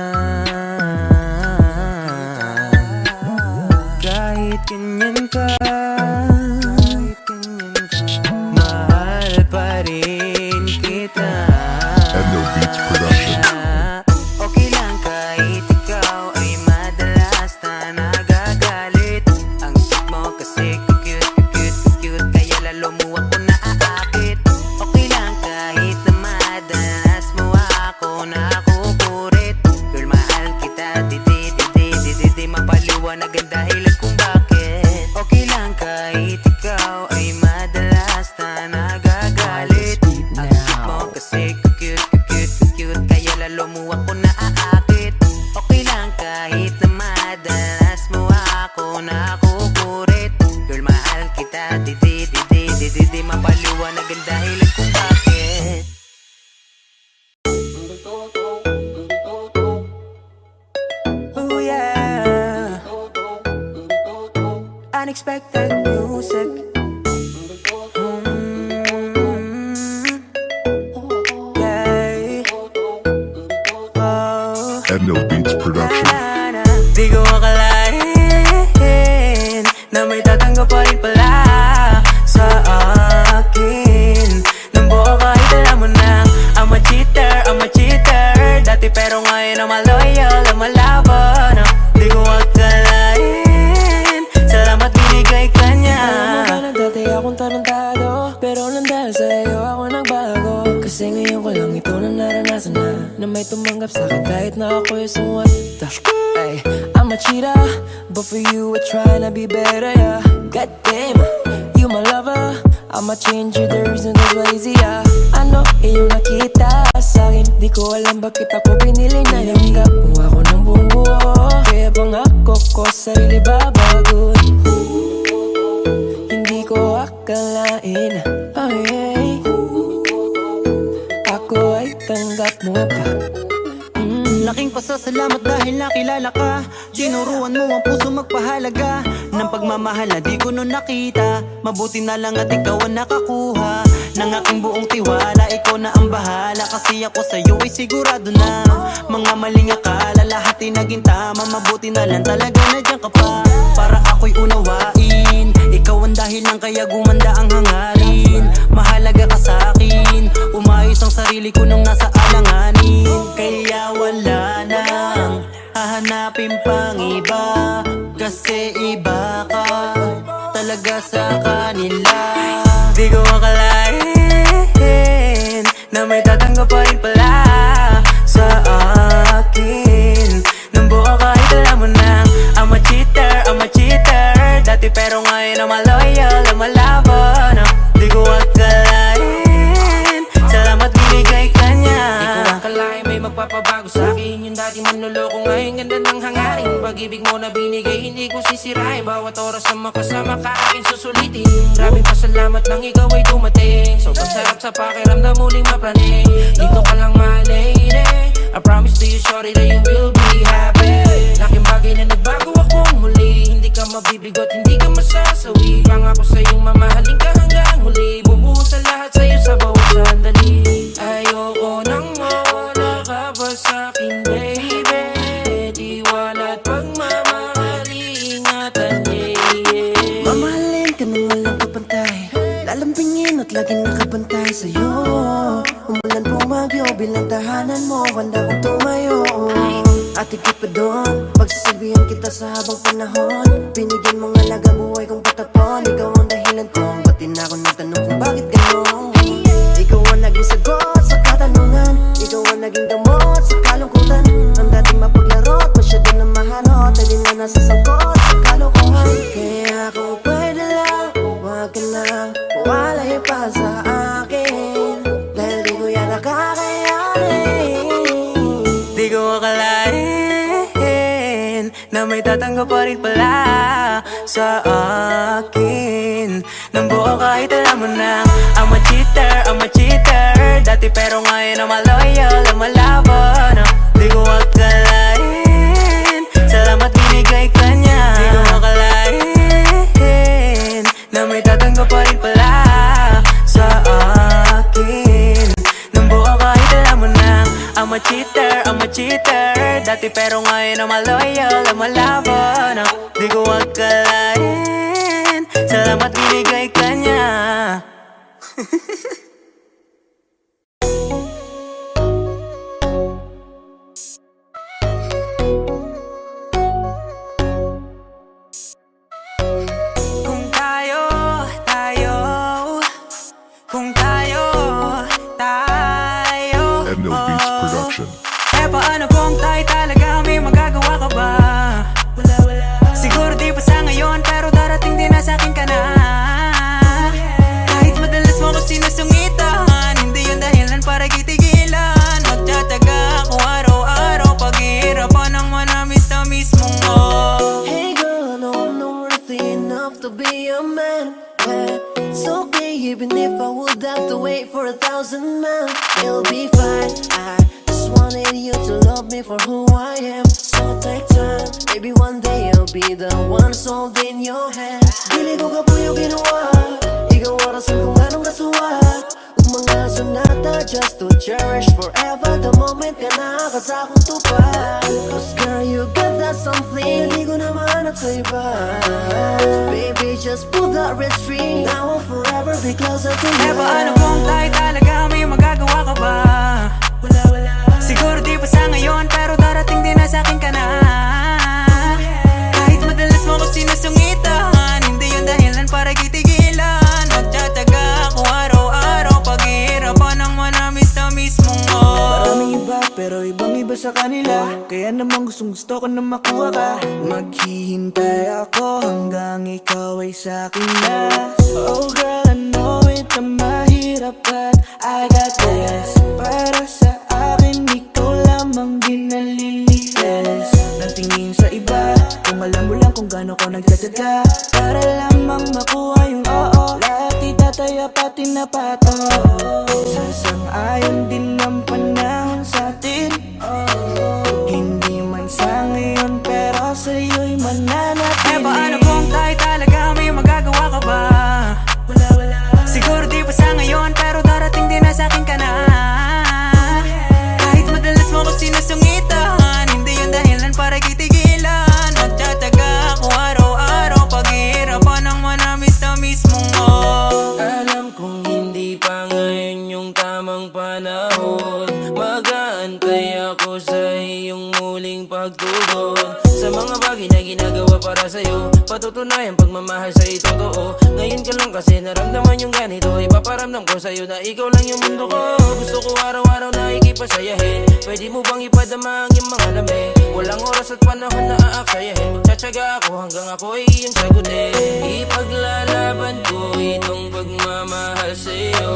S4: Kahit ganyan ka, mahal pa rin kita.
S8: Edno Beats Production.
S4: Okay lang kahit ikaw ay madalas na nagagalit. Ang cute mo kasi cute kaya lalo mo ako naaakit. Okay lang kahit na madalas mo ako nakukurit. Girl, mahal kita, di mapaliwanag ang dahilan kung bakit. Okay lang kahit ikaw ay madalas na nagagalit. Ang cute mo kasi cute kaya lalo mo ako naaakit. Okay lang kahit na madalas mo ako nakukurit. Girl, mahal kita, di mapaliwanag ang dahilan kung bakit. Oh yeah, unexpected music. Yeah. Oh.
S8: Edno Beats Production.
S4: Di ko akalain na may tatanggap pa rin pala sa akin ng buo kahit alam mo na I'm a cheater dati pero ngayon I'm a loyal, I'm a lover na. Di ko akalain, salamat binigay ka niya.
S3: Alam mo ba na dati akong tarantado, pero nang dahil sa'yo ako nagbago. Kasi ngayon ko lang ito na naranasan na may tumanggap sa'kin kahit na ako isang what the ay, I'm a cheater, but for you I try na be better, yeah. God damn, you my lover, I'ma change you the reason that's why easy, yeah. Ano iyong nakita sa'kin, di ko alam bakit ako pinili na yanggap mo ako ng buong buo. Kaya pangako ko sarili babago. Hindi ko akalain, oh yeah, ako ay tanggap mo pa.
S4: Malaking pasasalamat dahil nakilala ka. Tinuruan mo ang puso magpahalaga ng pagmamahal na di ko nun nakita. Mabuti na lang at ikaw ang nakakuha ng aking buong tiwala. Ikaw na ang bahala kasi ako sa'yo ay sigurado na. Mga maling akala lahat ay naging tama. Mabuti na lang talaga nandiyan ka pa para ako'y unawain. Ikaw ang dahilan kaya gumanda ang hangarin. Mahalaga ka sa'kin, umayos ang sarili ko nung nasa alanganin. Kaya wala nang hahanapin pang iba, kasi iba ka talaga sa kanila. Di ko akalain na may tatanggap pa rin pala sa akin ng buo kahit alam mo na I'm a cheater, I'm a cheater. Dati pero ngayon I'm a loyal, I'm a lover na. Di ko akalain, salamat binigay ka niya.
S2: Di ko akalain may magpapabago sa'kin. Yung dati manloloko ngayon ganda ng hangarin. Pag-ibig mo na binigay hindi ko sisirain. Bawat oras na makasama ka aking susulitin. Maraming pasalamat nang ikaw ay dumating. Sobrang sarap sa pakiramdam muling mapraning. Dito ka lang my lady, I promise to you shorty that you will be happy. Laking bagay na nagbago akong muli. Hindi ka mabibigot, hindi ka masasawi. Pangako sa'yong mamahalin ka hanggang huli. Bumuhos sa lahat sa'yo sa bawat sandali. Ayoko nang mawala ka pa sa'kin baby. Tiwala at pagmamahal, ingatan yeah.
S3: Mamahalin ka nang walang kapantay, lalambingin at laging nakabantay sa'yo. Umulan bumagyo bilang tahanan mo, handa kong tumayo. At higit pa doon, pagsasabihan kita sa habang panahon. Binigyan mong alaga buhay kong patapon. Ikaw ang dahilan kong pati na ako nagtanong kung bakit gano'n. Ikaw ang naging sagot sa katanungan. Ikaw ang naging damot sa kalungkutan. Ang dating mapaglaro at masyado na maharot, ay di na nasa sangkot sa kalokohan. Kaya kung pwede lang, huwag ka nang walay pa sa akin, dahil di ko yan nakakayanin.
S4: Di ko akalain na may tatanggap pa rin pala sa akin ng buo kahit alam mo na I'm a cheater, I'm a cheater. Dati pero ngayon I'm a loyal, I'm a lover na. Di ko akalain, salamat binigay ka niya. Di ko akalain na may tatanggap pa rin pala sa akin ng buo kahit alam mo na I'm a cheater, I'm a cheater. Dati pero ngayon I'm a loyal, I'm a lover na. Di ko akalain, salamat binigay ka niya. Kung tayo, kung tayo,
S8: Endo Beats Production.
S4: eh paano kung tayo talaga, may magagawa ka ba? Siguro di pa sa ngayon, pero darating din na sa'kin ka na. Kahit madalas mo ko sinusungitan, hindi yun dahilan para kitigilan. Magtsatsaga ako araw-araw, paghihirapan ang manamis-tamis mong
S3: Hey girl, no, I'm not worthy enough to be a man. But it's okay, even if I would have to wait for 1,000 men. It'll be fine. I just wanted you to love me for who I am. So take time, maybe one day I'll be the one holding your hand. Dili ko ka po yung ginawa, ikaw orasan kung anong kasuwat. Ug mga sonata just to cherish forever the moment ka nakasa akong tupad. Cause girl, you got that something hindi ko na mahanap sa iba. Baby, just pull that red string. Now I'll forever be closer to you.
S4: eh paano kung tayo talaga, may magagawa ka ba? Siguro di pa sa ngayon, pero darating din na sa'kin ka na. Kahit madalas mo ko sinusungitan, hindi yun dahilan para kitigilan. Magtsatsaga ako araw-araw, paghihirapan ang manamis-tamis mong
S1: Maraming iba pero ibang iba sa kanila. Kaya naman gustong gusto ko na makuha ka. Maghihintay ako hanggang ikaw ay sa'kin na. Oh girl, I know it na mahirap but I got this. Para sa akin ikaw lamang din nalilinis. Nang tingin sa iba, kung alam mo lang kung gaano ko nagtsatsaga para lamang makuha yung oo. Lahat itataya pati na pato. Sasang-ayon din ang panahon sa atin. Oh. tuhod. Mag-aantay ako sa iyong muling pagtugon. Sa mga bagay na ginagawa para sa'yo, patutunayan pagmamahal sa'yo totoo. Ngayon ka lang kasi naramdaman yung ganito, ipaparamdam ko sa'yo na ikaw lang yung mundo ko. Gusto ko araw-araw na ikipasayahin. Pwede mo bang ipadama ang iyong mga lamig? Walang oras at panahon na aaksayahin. Magtsatsaga ako hanggang ako ay iyong sagutin. Ipaglalaban ko itong pagmamahal sa'yo,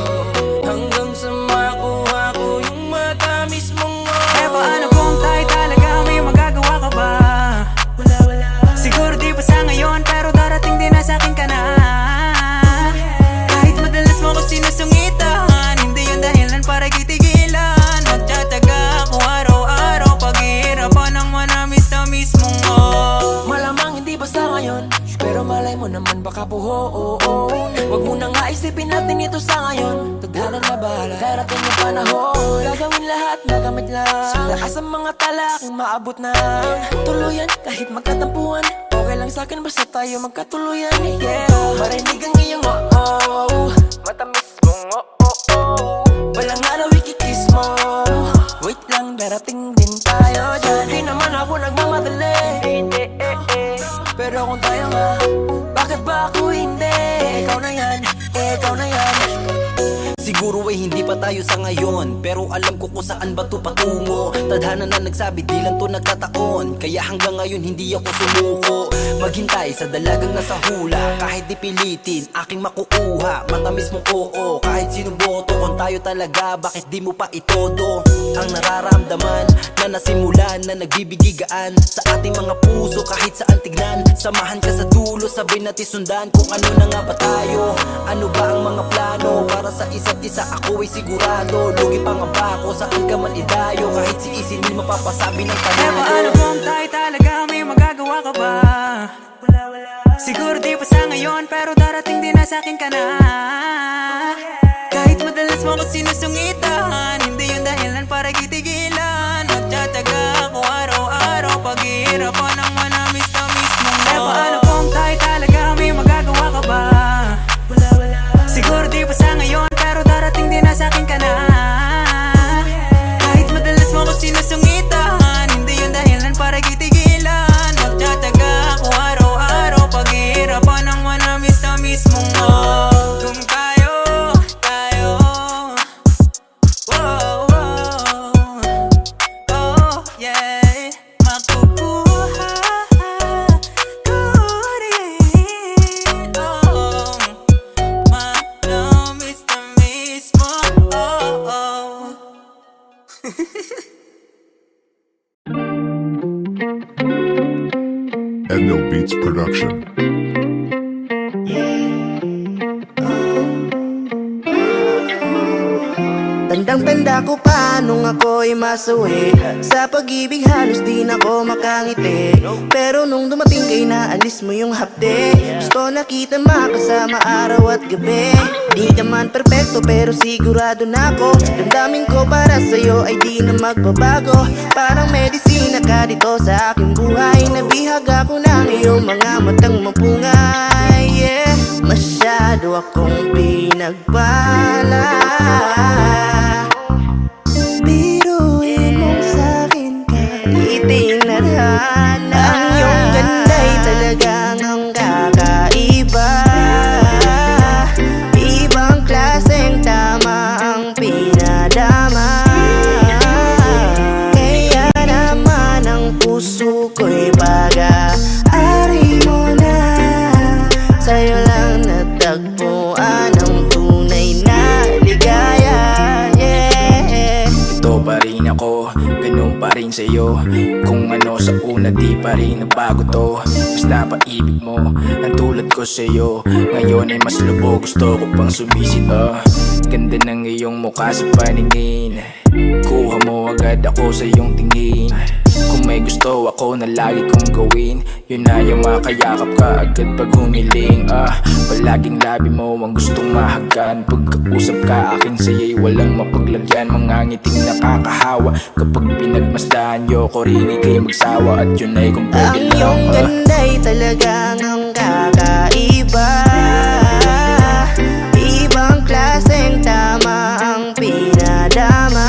S1: hanggang sa makuha ko yung matamis mong
S4: Eh paano kung tayo talaga, may magagawa ka ba? Siguro di pa sa ngayon, pero darating din na sa'kin ka na. Kahit madalas mo ko sinusungitan, hindi yun dahilan para kitigilan. Magtsatsaga ako araw-araw, paghihirapan ang manamis-tamis mong
S3: Malamang hindi basta ngayon, pero malay mo naman baka buho. Wag mo na nga isipin natin ito sa ngayon. Tadhana na bahala, darating yung panahon. Gagawin lahat na gamit lang sa lakas ng mga talaking maabot na tuluyan. Kahit magkatampuhan, okay lang sa'kin basta tayo magkatuluyan. Yeah, marinig ang iyong oh-oh, matamis mong oh-oh. Walang nga na wikikiss mo, wait lang darating din tayo dyan. Di naman ako nagmamadali, pero kung tayo nga, bakit ba ako hindi? Ikaw na yan, ikaw na yan.
S7: Siguro ay hindi pa tayo sa ngayon, pero alam ko kung saan ba to patungo. Tadhana na nagsabi, di lang to nagtataon. Kaya hanggang ngayon hindi ako sumuko. Maghintay sa dalagang nasa hula, kahit di pilitin, aking makukuha. Matamis mong oo, kahit sinuboto. Kung tayo talaga, bakit di mo pa itodo? Ang nararamdaman na nasimulan, na nagbibigigaan sa ating mga puso kahit saan tignan. Samahan ka sa dulo, sabay natin sundan kung ano na nga ba tayo. Ano ba ang mga plano para sa isa't isa? Ako ay sigurado, lugi pa nga ba ako saan ka man idayo? Kahit si isin din mapapasabi ng
S4: Eh
S7: panalo.
S4: paano kung tayo talaga, may magagawa ka ba? Siguro di pa sa ngayon, pero darating din na sa'kin ka na. Kahit madalas mo ko sinusungitan, hindi yun dahilan para kitigilan. Magtsatsaga ako araw-araw, paghihirapan ang manamis-tamis mong Eh paano kung tayo talaga, may magagawa ka ba? Siguro di pa sa ngayon, pero darating din na sa'kin ka na. Kahit madalas mo ko sinusungitan, hindi yun dahilan para kitigilan. Magtsatsaga ako araw-araw, paghihirapan ang manamis-tamis mong kung tayo, wow, oh yeah, makukuha ko rin, manamis-tamis mo,
S8: Endo Beats Production.
S2: Tandang-tanda ko pa nung ako'y masuwi. Sa pag-ibig halos di na ako makangiti. Pero nung dumating kay naalis mo yung hapde. Gusto na kita makasama araw at gabi. Di ka man perpekto pero sigurado na ako. Damdamin ko para sa'yo ay di na magbabago. Parang medisina ka dito sa aking buhay. Nabihag ako ng iyong mga matang mapungay. Yeah, masyado akong pinagpala. Biruin mong sa'kin kahit tinadhana. Ang iyong ganda'y talagang ang kakaiba. Ibang klaseng tama ang pinadama. Kaya naman ang puso ko'y pag-aari mo na. Sa'yo lang natagpuan ang tunay na ligaya.
S9: Ito pa rin ako, ganun pa rin sa'yo. Kung ano sa una di pa rin nabago to. Mas napaibig mo, ang tulad ko sa'yo. Ngayon ay mas lubog, gusto ko pang sumisid. Ganda ng iyong mukha sa paningin. Kuha mo agad ako sa iyong tingin. Kung may gusto ako na lagi kong gawin, yun na yung makayakap ka agad pag humiling. Palaging labi mo ang gustong mahagan. Pagkausap ka aking saya'y walang mapaglagyan. Mga ngiting nakakahawa kapag pinagmasdan nyo ko rin ika'y magsawa. At yun ay kung pwede
S2: Ang
S9: lang.
S2: iyong ganda'y talagang ang kakaiba. Ibang klaseng tama ang pinadama.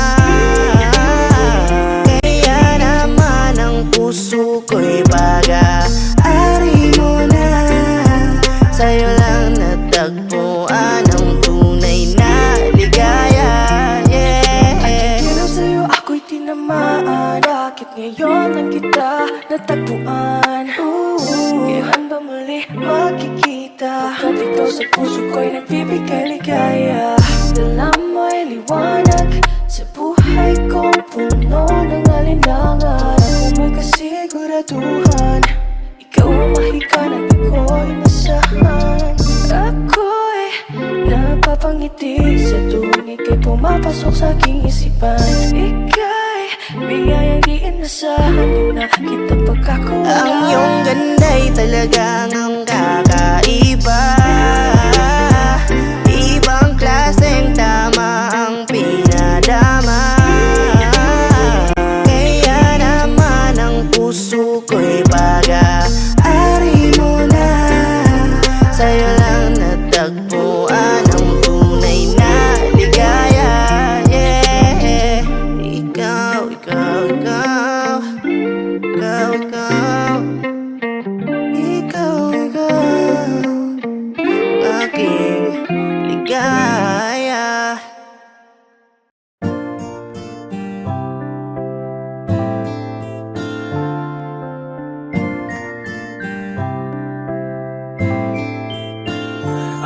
S3: bakit ngayon lang kita natagpuan? Kailan ba muli magkikita? Pagkat ikaw sa puso ko'y nagbibigay ligaya. Dala mo'y liwanag sa buhay kong puno ng alinlangan. Kung may kasiguraduhan, ikaw ang mahikan at ako'y masahan. Ako'y napapangiti sa tuwing ika'y pumapasok sa aking isipan. Ika'y biyayang di inasahan, di na kita pagkakulang.
S2: Ang iyong ganda'y talagang ang kakaiba. Ibang klaseng tama ang pinadama. Kaya naman ang puso ko'y pag-aari mo na. Sa'yo lang natagpuan ang tunay na ligaya. Yeah. Ikaw, ikaw, ikaw. Ikaw, ikaw. Ikaw, ikaw. Aking ligaya.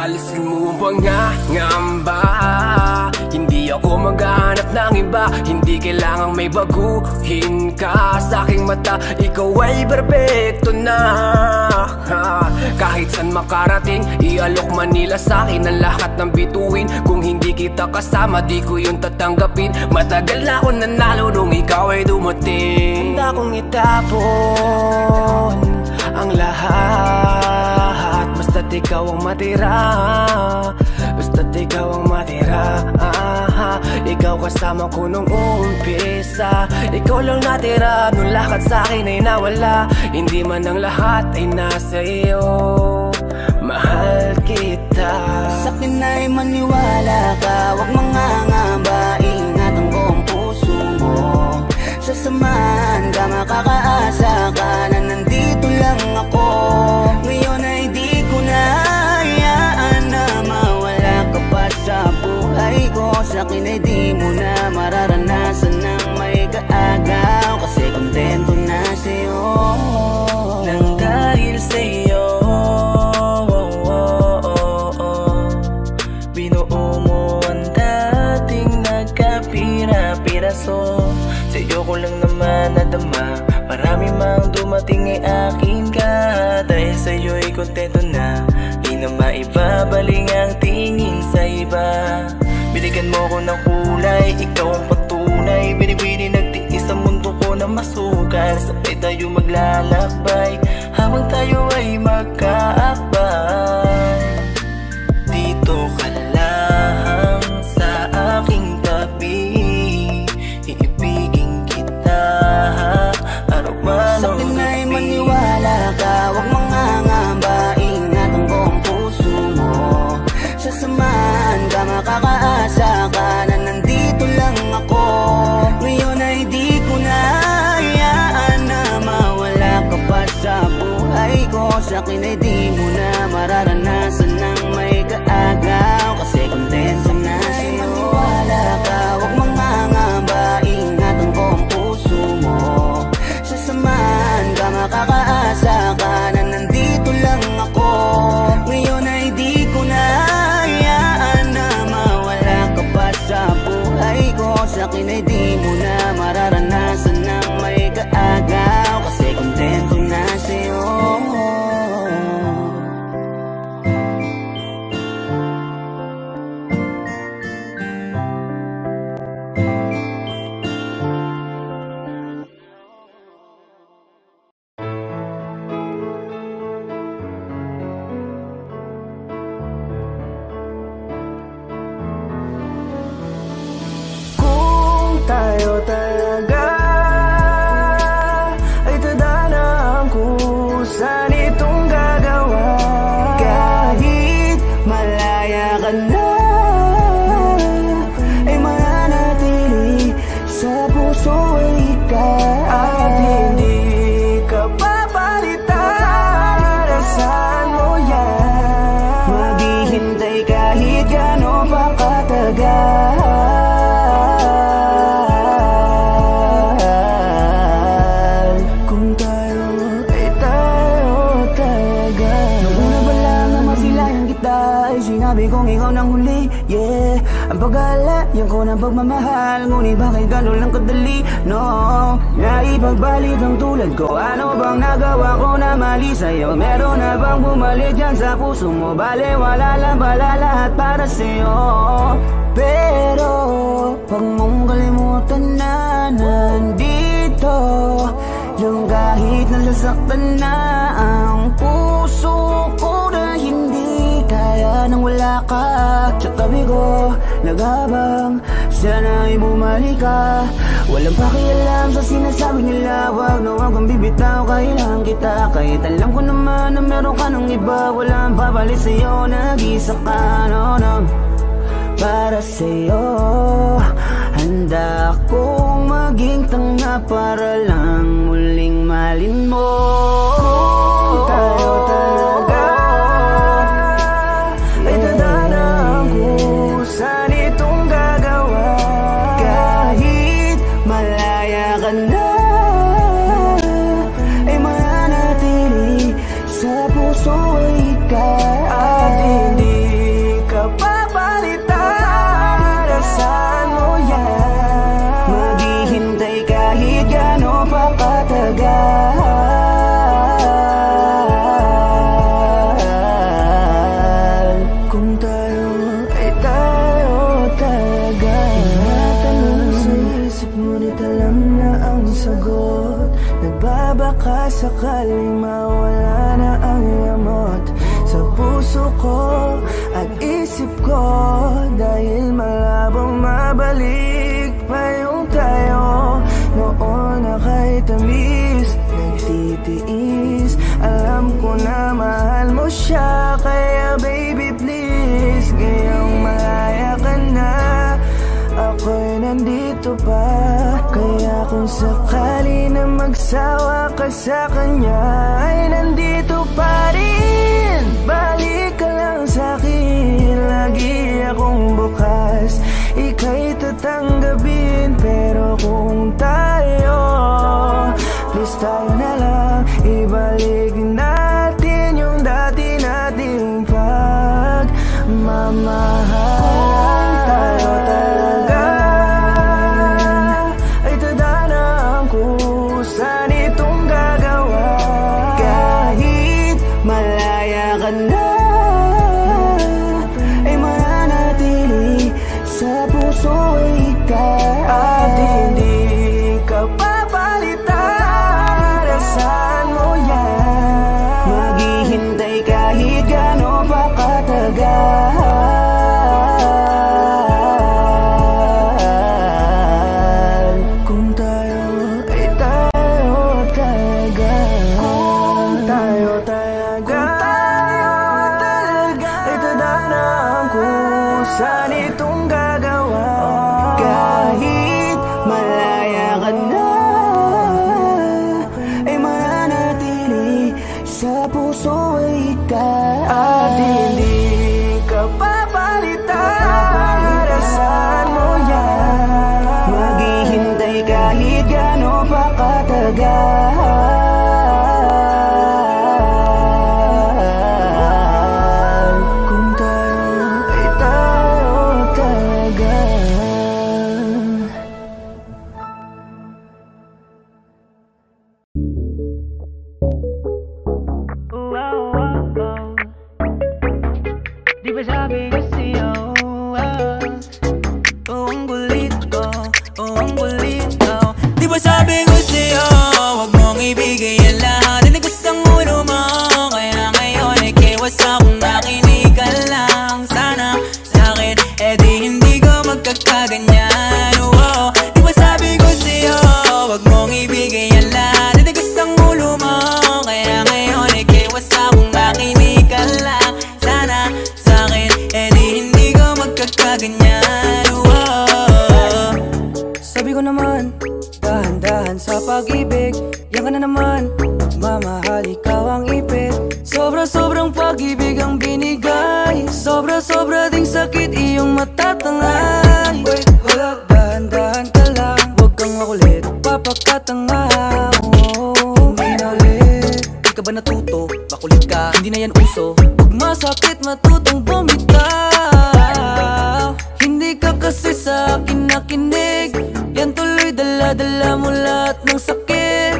S9: Alisin mo ang pangangamba. Hindi ako maghahanap ng iba. Hindi kailangang may baguhin ka. Sa aking mata, ikaw ay perfecto na. Kahit saan makarating, ialok man nila sa'kin ang lahat ng bituin. Kung hindi kita kasama, di ko yun tatanggapin. Matagal na ako nanalo nung ikaw ay dumating. Handa kong itapon ang lahat, basta't ikaw ang matira. Basta't ikaw ang matira. Ikaw kasama ko nung umpisa. Ikaw lang natira nung lahat sa'kin ay nawala. Hindi man ang lahat ay nasa iyo. Mahal kita.
S2: Sa'kin ay maniwala ka, huwag mangangamba. Ingatan ko ang puso mo. Sasamahan ka, makakaasa ka na nandito lang ako. Ngayon ay di ko na hayaan na mawala ka pa sa buhay ko. Sa'kin ay di mo na mararanasan ng may kaagaw. Kasi kontento na sa'yo.
S1: Nang dahil sa'yo, binuo mo ang dating nagkapira-piraso. Sa'yo ko lang naman nadama, marami mang dumating ay akin ka. Dahil sa'yo'y kontento na, di na maibabaling ang tingin sa iba. Binigyan mo ko ng kulay, ikaw ang patunay. Binibini nagtiis sa mundo ko na masukan. Sabay tayo maglalakbay, habang tayo ay magkaakbay. Dito ka lang sa aking tabi, iibigin kita araw-araw.
S2: Sa'kin ay maniwala ka, huwag mangangamba. Ingatan ko ang puso mo. Sasamahan ka, makakaasa ka na nandito lang ako. Ngayon ay di ko na hayaan na mawala ka pa sa buhay ko. Sa'kin ay di mo na mararanasan ng may kaagaw. Kasi kontento na sa'yo. Maniwala ka, huwag mangangamba. Ingatan ko ang puso mo. Sasamahan ka, makakaasa ka na nandito lang ako. Ngayon ay di ko na hayaan na mawala ka pa sa buhay ko. Sa'kin ay di mo na mararanasan ng may kaagaw. Kasi kontento na sa'yo.
S1: Kung tayo talaga ay tadhana ang kusan itong gagawa.
S2: Kahit malaya ka na, ay mananatili sa puso ay ikaw.
S1: At hindi ka papalitan, saan mo yan?
S2: Maghihintay kahit gano'n pa katagal. ikaw ng huli, yeah. Ang pag-aalayan ko ng pagmamahal, ngunit bakit gano'n lang kadali, no? Naipagbalit ang tulad ko, ano bang nagawa ko na mali sa'yo? Meron na bang bumalik dyan sa puso mo? Bale, wala lang pala lahat para sa'yo. Pero, pag mong kalimutan na nandito, yung kahit nasasaktan na ang puso ko na hindi kaya nang wala ka sa tabi ko, naghabang sana'y bumalik ka. Walang pakialam sa sinasabi nila, wag na wag kang bibitaw, kailangan kita. Kahit alam ko naman na meron ka ng iba, walang babalik sa'yo, nag-isa ka, no, no. Para sa'yo, handa akong maging tanga para lang muling malin mo. Kung tayo talaga ay tadanang kusan itong gagawa. Kahit malaya ka na, ay mananatili sa puso ay ikaw. At hindi ka papalitan, saan mo yan? Maghihintay kahit gano'n pa katagal. Kung tayo ay tayo talaga. Tinatanong sa isip ngunit alam na ang sagot. Nagbabaka sakaling mawala na ang yamot sa puso ko at isip ko, dahil malabong mabalik pa yung tayo noon na kahit tamis nagtitiis. Alam ko na mahal mo siya, kaya baby please, ngayong malaya ka na, ako'y nandito pa. Kaya kung sakali na magsawa ka sa kanya, ay nandito pa rin. Balik ka lang sa'kin, lagi akong bukas, ika'y tatanggapin. Pero kung tayo, please tayo na lang, ibalik natin yung dati nating pagmamahal. Kung tayo talaga ay tadanang kusan itong gagawa. Kahit malaya ka na, ay mananatili sa puso ay ikaw. At hindi ka papalitan, saan mo yan? Maghihintay kahit gano'n pa katagal. Kung tayo ay tayo talaga. Kung tayo talaga ay tadanang kusan itong gagawa. Kahit malaya ka na, ay mananatili sa puso ay ikaw. At hindi ka papalitan, saan mo yan? Maghihintay kahit gano'n pa katagal. Kung tayo ay tayo talaga. Di ba sabi ko sa'yo, ang kulit ko, ang kulit ko. Di ba sabi ko sa'yo, wag mong ibigay ang lahat, hindi gustong ulo mo. Kaya ngayon ay kiwas akong nakinig ka lang. Sana sa'kin, di hindi ko magkakaganyan. Di ba sabi ko sa'yo, wag mong ibigay ang lahat, hindi gustong ulo mo. Kaya ngayon ay kiwas akong nakinig ka lang. Sana sa'kin, di hindi ko magkakaganyan. Sabi ko naman, dahan-dahan sa pag-ibig, yan ka na naman, mamahal, ikaw ang ipit. Sobra-sobrang pag-ibig ang binigay, sobra-sobra ding sakit iyong matatangay. Wait, hold up, dahan-dahan ka lang, huwag kang makulit, papakatanga. Hindi na ulit, di ka ba natuto? Makulit ka, hindi na yan uso. Pag masakit matutong bumitaw.
S4: Dala mo lahat ng sakit.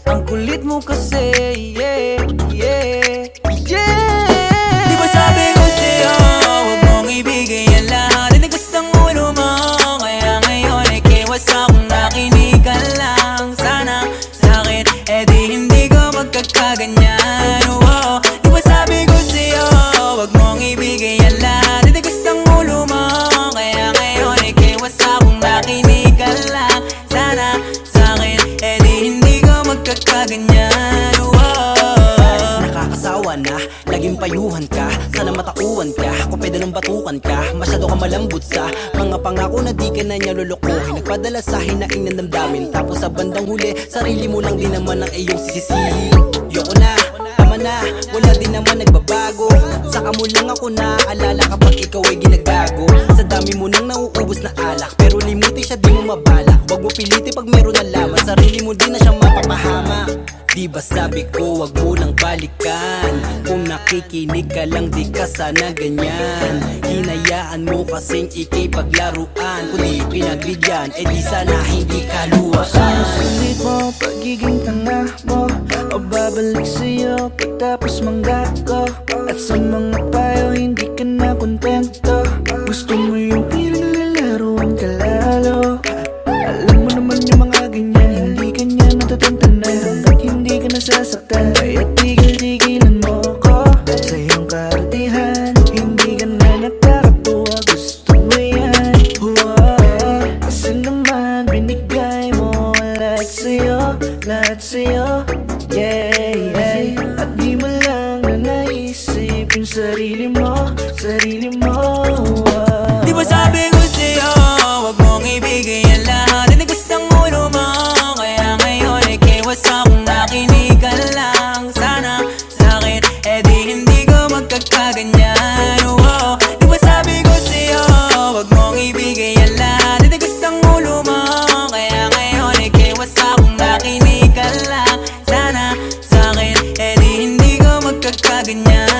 S4: Ang kulit mo kasi, yeah, yeah, yeah. Di ba sabi ko sa'yo, huwag mong ibigay ang lahat. Tinigas ng ulo mo, kaya ngayon ay kiwas akong nakinig ka lang. Sana sa'kin, di hindi ko magkakaganyan. Oh, di ba sabi ko sa'yo, huwag mong ibigay ang lahat. Tinigas ng ulo mo, kaya ngayon ay kiwas akong nakinig ka lang. Sana sa'kin, di hindi ko magkakaganyan.
S7: Nakakasawa na, laging payuhan ka. Sana matauhan ka, kung pwede nang batukan ka. Masyado ka malambot sa mga pangako na di ka na niya lulukohin. Nagpadala sa hinaing ng damdamin, tapos sa bandang huli, sarili mo lang din naman ang iyong sisisihin. Yoko na, tama na, wala din naman nagbabago. Saka mo lang ako naaalala kapag ikaw ay ginagago. Sa dami mo nang nauubos na alak, pero limutin siya di mo mabala. Huwag mo piliti pag meron na laman, sarili mo din na siya mapapahama. Di ba sabi ko wag mo nang balikan? Kung nakikinig ka lang di ka sana ganyan. Hinayaan mo kasing ikay paglaruan. Kung di pinagbigyan, di sana hindi kaluwaan.
S1: Sulit mo, pagiging tanga mo, o babalik sa'yo pagtapos mangga ko. At sa mga payo, hindi ka na kontento. Gusto mo yung pinaglalaruan ka lalo. Alam mo naman yung mga ganyan, hindi ka niya natutuntanan. Hanggat hindi ka nasasaktan, kaya tigil-tigilan mo ko sa iyong karatihan. Hindi ka na nakakatuwa, gusto mo yan. Kasi naman binigay mo lahat sa'yo, yeah, yeah. At di mo lang na naisip yung sarili mo.
S4: Di ba sabi ko sa'yo, huwag mong ibigay ang lahat. Tinigas ng ulo mo, kaya ngayon ay kiwas akong nakinig ka lang. Sana sa'kin, di hindi ko magkakaganyan. Oh, di ba sabi ko sa'yo, huwag mong ibigay ang lahat. Tinigas ng ulo mo, kaya ngayon ay kiwas akong nakinig ka lang. Sana sa'kin, di hindi ko magkakaganyan.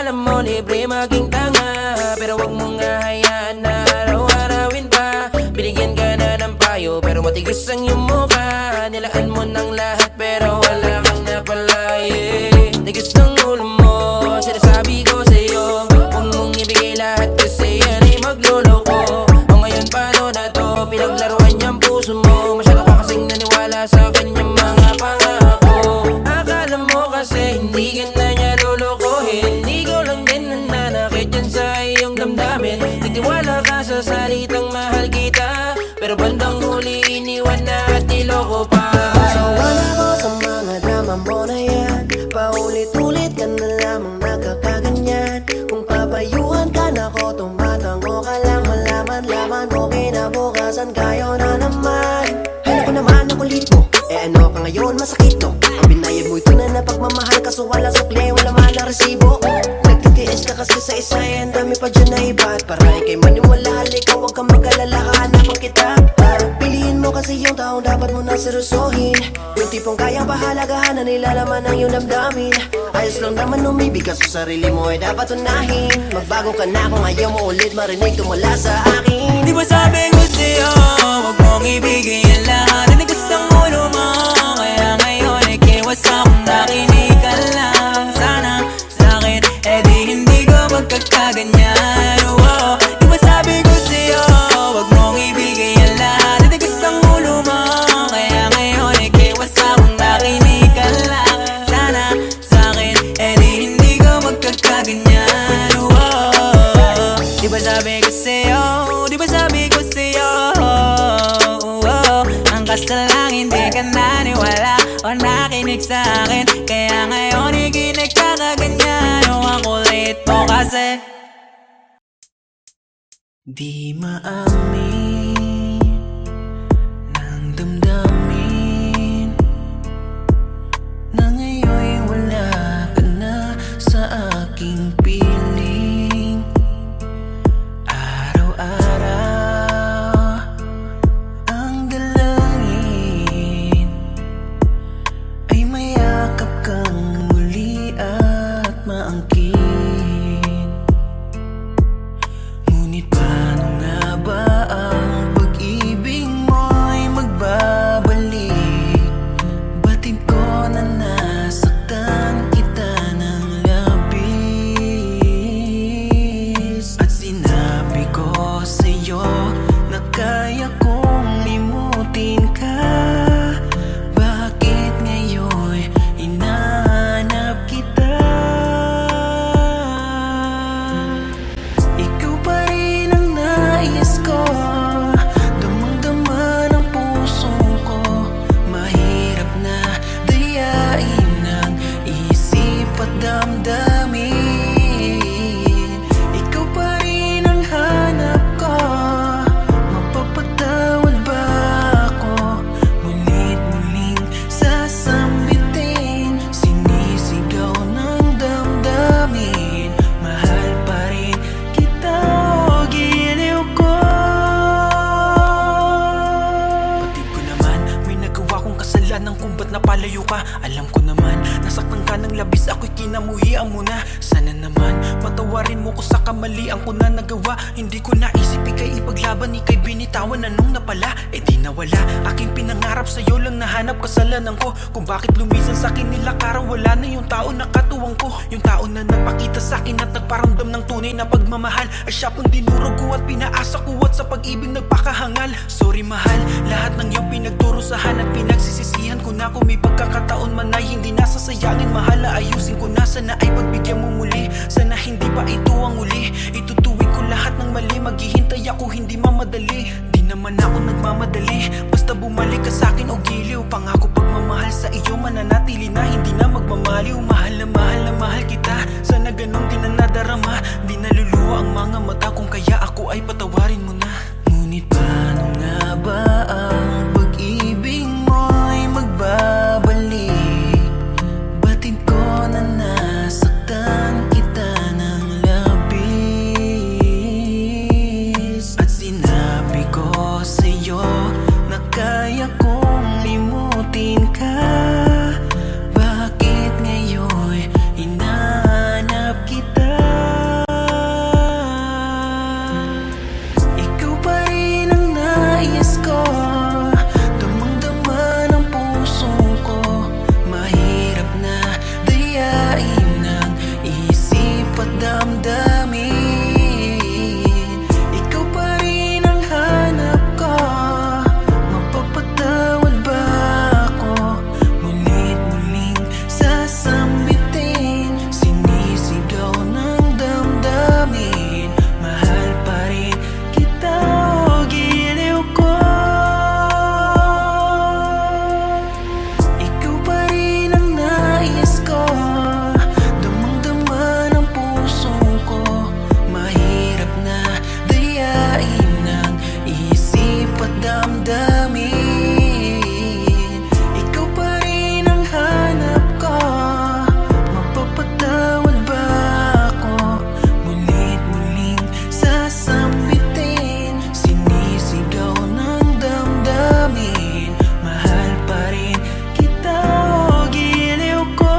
S1: Alam mo, libre maging tanga, pero wag mong hahayaan na araw-arawin pa. Binigyan ka na ng payo, pero matigas ang iyong mukha. Nilaan mo ng lahat, pero wala kang napalaya. Tigas ng ulo mo, sinasabi ko sa'yo, huwag mong ibigay lahat kasi yan ay magluloko. O ngayon paano na to, pinaglaruan niyang puso mo. Masyado ka kasing naniwala sa kanyang mga pangako. Akala mo kasi hindi ka na niya lulukohin. Sa iyong damdamin, nagtiwala ka sa salitang mahal kita, pero bandang huli iniwan na at niloko pa.
S3: Sawa na ko sa mga drama mo na yan. Paulit-ulit ka na lamang nagkakaganyan. Kung papayuhan ka na ko, tumatango ka lang. Malaman-laman ko kinabukasan kayo na naman. Hala ko naman ang kulit mo, ano ka ngayon masakit no? Ang binayad mo ito na pagmamahal, kaso wala sukle, wala man ang resibo. Nagtitiis ka kasi sa isa, ang dami pa dyan na iba. At para ikay maniwala, ikaw huwag kang mag-alala, hanapan kita. Piliin mo kasi yung taong dapat mo na seryosohin. Yung tipong kayang pahalagahan na nilalaman ng iyong damdamin. Ayos lang naman umibig ka sa sarili mo ay dapat unahin. Magbago ka na kung ayaw mo ulit marinig tumula sa akin.
S4: Di ba sabi ko sa'yo, huwag mong ibigay ang lahat. Tinigas ng ulo mo, kaya ngayon ay kiwas akong nakinig ka lang. Sana sa'kin, di hindi ko magkakaganyan. Oh, di ba sabi ko sa'yo, huwag mong ibigay ang lahat. Tinigas ng ulo mo, kaya ngayon ay kiwas akong nakinig ka lang. Sana sa'kin, di hindi ko magkakaganyan. Oh, di ba sabi ko sa'yo, di ba sabi ko sa'yo, ang kasta lang hindi ka naniwala o nakinig sa'kin, kaya ngayon ikinig ka kaganyan. Ang kulit mo kasi
S1: di maamin ng damdamin na ngayon'y wala ka na sa aking piling. Araw-araw ang dalangin ay mayakap kang muli at maangkin. Ngunit paano nga ba
S4: ka. Alam ko naman, nasaktan ka ng labis, ako'y kinamuhian mo na. Sana naman, patawarin mo ko sa kamalian ko na nagawa. Hindi ko naisip ika'y ipaglaban, ika'y binitawan. Anong napala? Eh di nawala. Aking pinangarap sa'yo lang nahanap kasalanan ko. Kung bakit lumisan sa'kin nilakaraw, wala na yung tao na katuwang ko. Yung tao na nagpakita sa'kin at nagparamdam ng tunay na pagmamahal. Ay siya pang dinurog ko at pinaasa ko at sa pag-ibig nagpakahangal. Sorry mahal, lahat ng iyong pinagdurusahan at pinagsisisihan ko na. Kung may pagkakataon man ay hindi nasasayangin, mahal na ayusin ko na. Sana ay pagbigyan mo muli, sana hindi pa ito ang uli. Itutuwid ko lahat ng mali, maghihintay ako hindi mamadali. Di naman ako nagmamadali, basta bumalik ka sa'kin o giliw. Pangako pagmamahal sa iyo mananatili na, hindi na magmamaliw. Mahal na mahal kita, sana ganun din na nadarama. Di naluluwa ang mga mata kung kaya ako ay patawarin mo na. Ngunit paano nga ba ang pag-ibig mo'y magbabalik? Batid ko na nasaktan kita ng labis, at sinabi ko sa'yo na kaya kong limutin ka. Bakit ngayon hinahanap kita? Ikaw pa rin ang nais ko, damang-dama ng puso ko. Mahirap na dayain ng isip at damdamin. Ikaw pa rin ang hanap ko, mapapatawad ba ako? Mulit-muling sasambitin, sinisigaw ng damdamin. Mahal pa rin kita o giliw ko. Ikaw pa rin ang nais ko, damang-dama ng puso ko. Mahirap na dayain ng isip at damdamin. Ikaw pa rin ang hanap ko, mapapatawad ba ako? Mulit-muling sasambitin, sinisigaw ng damdamin. Mahal pa rin kita o giliw ko.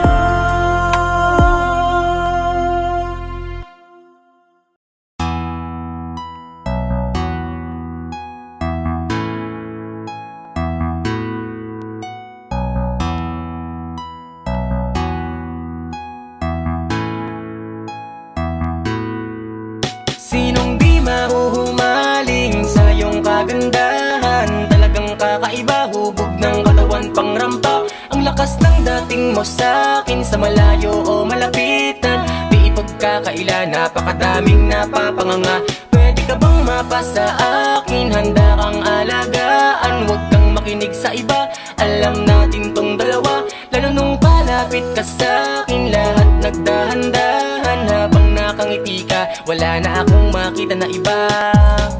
S5: Sinong di mahuhumaling sa iyong kagandahan? Talagang kakaiba, hubog ng katawan pangrampa. Ang lakas ng dating mo sa'kin, sa malayo o malapitan. Di ipagkakaila, napakadaming napapanganga. Pwede ka bang mapasa akin? Handa kang alagaan, huwag kang makinig sa iba. Alam natin tong dalawa, lalo nung palapit ka sa'kin. Lahat nagdahan-dahan habang nakangiti ka, wala na akong makita na iba.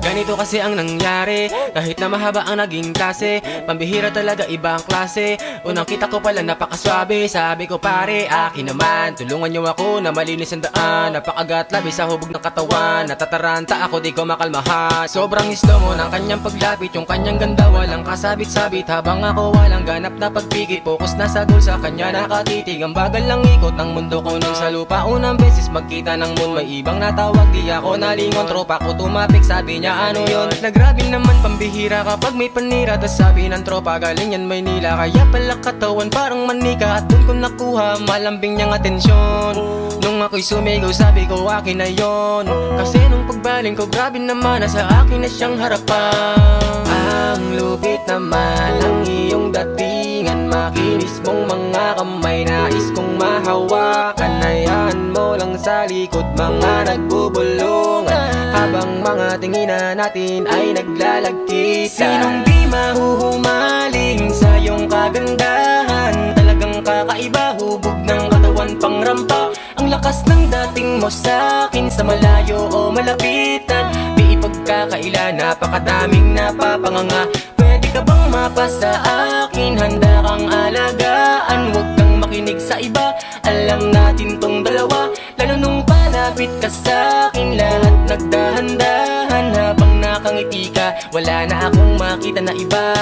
S5: Ganito kasi ang nangyari, kahit na mahaba ang naging klase. Pambihira talaga, iba ang klase. Unang kita ko pala napakaswabe, sabi ko pare akin naman, tulungan niyo ako na malinis ang daan. Napakagat labi sa hubog ng katawan, natataranta ako di ko makalmahan. Sobrang slow mo ng kanyang paglapit, yung kanyang ganda walang kasabit-sabit. Habang ako walang ganap na pagpigit, focus na sa goal, sa kanya nakatitig. Ang bagal lang ikot ng mundo ko nung sa lupa. Unang beses magkita ng moon, may ibang natawag, di ako nalingon. Tropa ko tumapik, sabi niya ano yun? Nagrabe naman, pambihira kapag may panira. Tas sabi ng tropa, galing yan Maynila. Kaya pala katawan parang manika, at dun ko nakuha malambing niyang atensyon. Nung ako'y sumigaw, sabi ko akin na yon. Kasi nung pagbaling ko, grabe naman, nasa akin na siyang harapan. Ang lupit naman ang iyong datingan, makinis mong mga kamay, nais kong mahawakan. Hayaan mo lang sa likod, mga nagbubulungan, habang mga tinginan natin ay naglalagkitan. Sinong di mahuhumaling sa iyong kagandahan? Talagang kakaiba, hubog ng katawan pangrampa. Ang lakas ng dating mo sa'kin, sa malayo o malapitan. Di ipagkakaila, napakadaming napapanganga. Pwede ka bang mapasa akin? Handa kang alagaan, huwag kang makinig sa iba. Alam natin tong dalawa, lalo nung palapit ka sa'kin. Lahat nagdahan-dahan habang nakangiti ka, wala na akong makita na iba.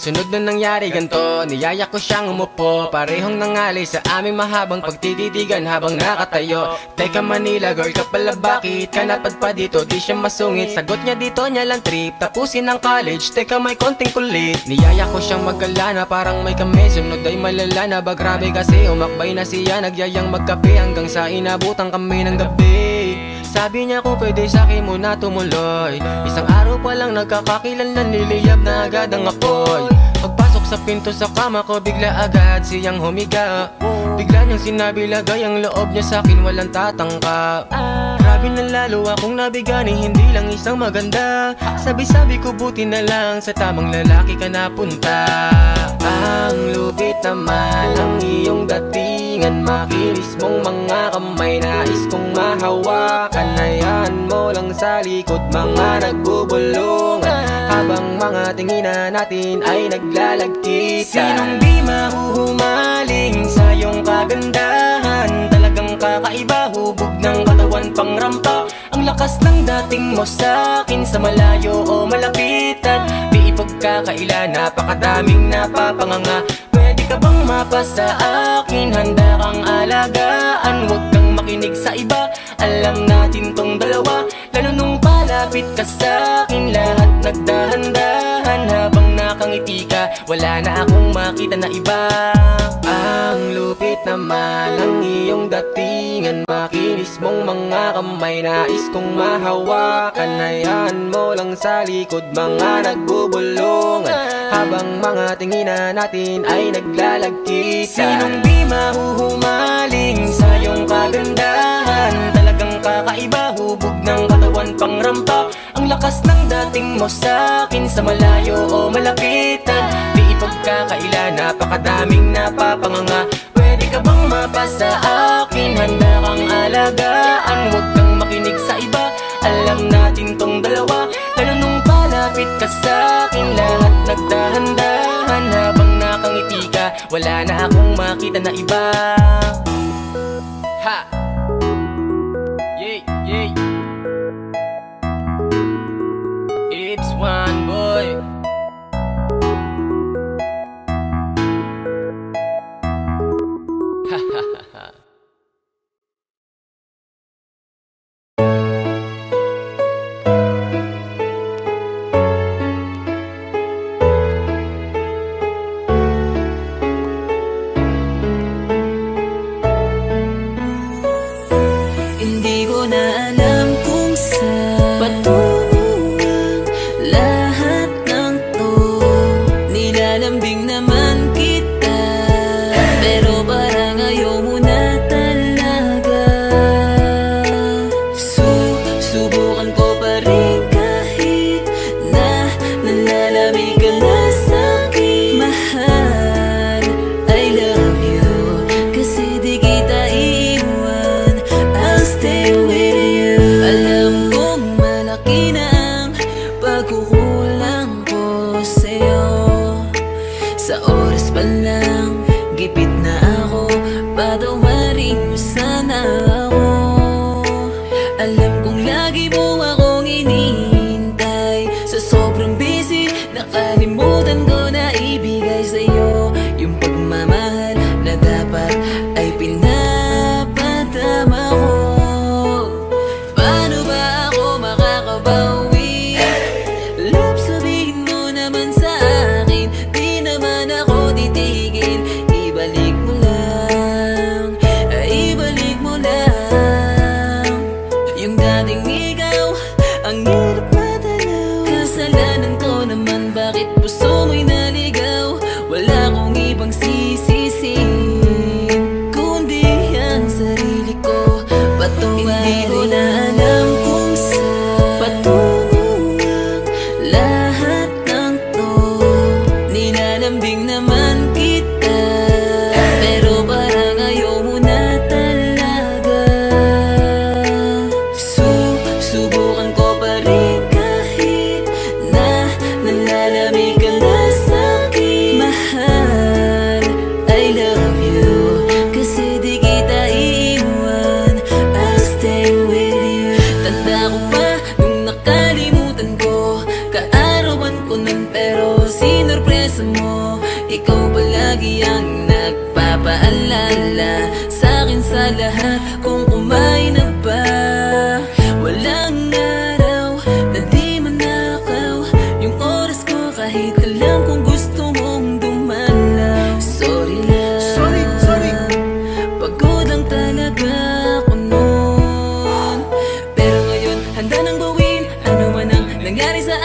S10: Sunod na nangyari ganto, niyaya ko siyang umupo. Parehong nangali sa aming mahabang pagtititigan habang nakatayo. Teka Manila girl ka pala, bakit ka napadpad dito? Di siya masungit, sagot niya dito niya lang trip. Tapusin ang college, teka may konting kulit. Niyaya ko siyang magkalana, parang may kami. Sunod ay malala na ba, grabe kasi umakbay na siya. Nagyayang magkape hanggang sa inabutan kami ng gabi. Sabi niya kung pwede sa'kin muna tumuloy. Isang araw pa lang nagkakakilanlan, niliyab na agad ang apoy. Pagpasok sa pinto sa kama ko, bigla agad siyang humiga. Bigla niyang sinabi lagay ang loob niya sa'kin, walang tatangka. Grabe na lalo akong nabigani, hindi lang isang maganda. Sabi-sabi ko buti na lang sa tamang lalaki ka napunta. Ang lupit naman ang iyong datingan, makinis mong mga kamay, nais kong mahawakan. Hayaan mo lang sa likod mga nagbubulungan, habang mga tinginan natin ay naglalagkitan. Sinong di mahuhumaling sa iyong kagandahan? Talagang kakaiba, hubog ng katawan pang rampa. Ang lakas ng dating mo sa'kin, sa malayo o malapitan. Di ipagkakaila, napakadaming napapanganga. Pwede ka bang mapasa akin? Handa kang alagaan, huwag kang makinig sa iba. Alam natin tong dalawa, lalo nung palapit ka sa'kin. Lahat nagdahan-dahan habang nakangiti ka, wala na akong makita na iba. Ang lupit naman ang iyong datingan, makinis mong mga kamay, nais kong mahawakan. Hayaan mo lang sa likod mga nagbubulungan, habang mga tinginan natin ay naglalagkitan. Sinong di mahuhumaling sa iyong kagandahan? Talagang kakaiba, hubog ng katawan pang rampa. Ang lakas ng dating mo sa'kin, sa malayo o malapitan. Di ipagkakaila, napakadaming napapanganga. Pwede ka bang mapasa akin? Handa kang alagaan, huwag kang makinig sa iba. Alam natin tong dalawa, lalo nung palapit ka sa'kin. Lahat nagdahan-dahan habang nakangiti ka, wala na akong makita na iba. Ha! Yay, yay. It's one boy. Ha ha ha ha.
S3: Hindi ko na alam kung saan patungo ang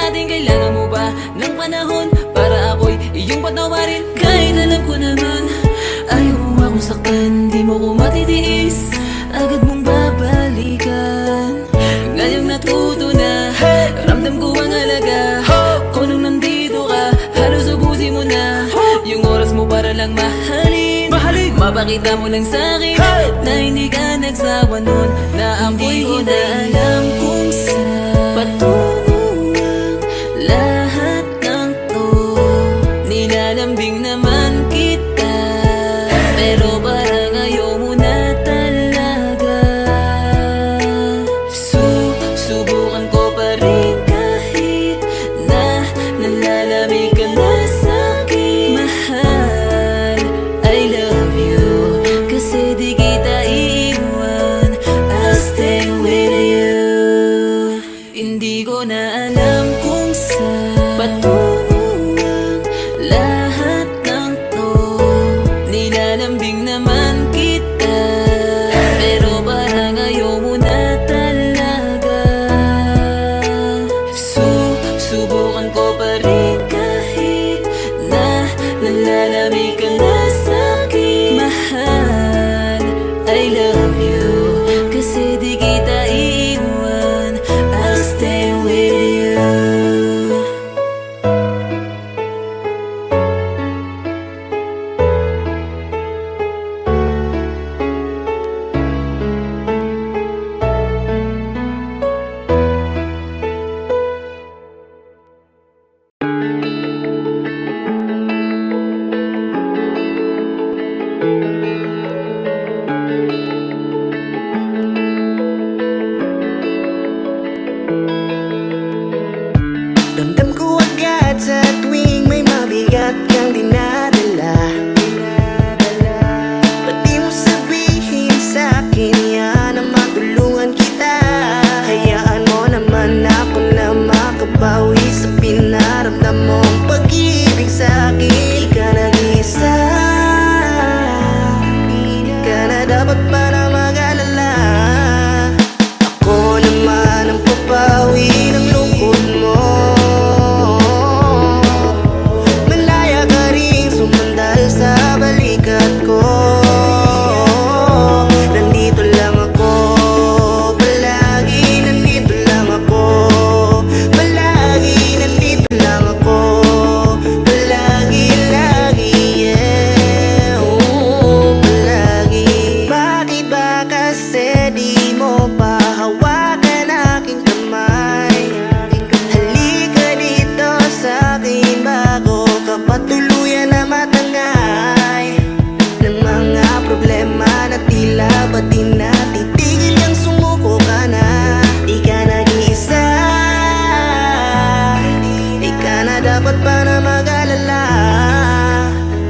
S3: atin? Kailangan mo ba ng panahon para ako'y iyong patawarin? Kahit alam ko naman ayaw mo akong saktan, di mo ko matitiis, agad mong babalikan. Ngayong natuto na, ramdam ko ang halaga. Kung nung nandito ka, halos ubusin mo na yung oras mo para lang mahalin. Mapakita mo lang sa'kin na hindi ka nagsawa nun, na ako'y hindi alam kung saan patungo ang lahat ng to. Nilalambing naman kita, pero parang ayaw mo na talaga. Subukan ko pa rin kahit na nalalamig ka na sa'kin. Mahal, I love you, kasi di kita iiwan, I'll stay with you. Hindi ko na alam kung saan patungo ang lahat ng to. Nilalambing naman kita, pero parang ayaw mo na talaga. Subukan ko pa rin kahit na nalalamig ka na sa'kin. Mahal, I love you, kasi di kita iiwan, I'll stay with you.
S2: Damdam ko agad sa tuwing may mabigat kang dinadala. Ba't di mo sabihin sa'kin yan na matulungan kita? Hayaan mo naman ako na makabawi sa pinaramdam mong pag-ibig sa'kin. Di ka nag-iisa, di ka na dapat para mag-alala. Ako naman ang papawi ng lungkot mo. Malaya ka rin sumandal sa balikat ko. Nandito lang ako palagi, nandito lang ako palagi, nandito lang ako palagi, lagi, yeah, palagi. Bakit ba kasi di mo pa hawakan aking kamay? Halika dito sa'kin bago ka pa tuluyan na matangay ng mga problema na tila ba di natitigil yung sumuko ka na. Di ka nag-iisa, di ka na dapat para mag-alala.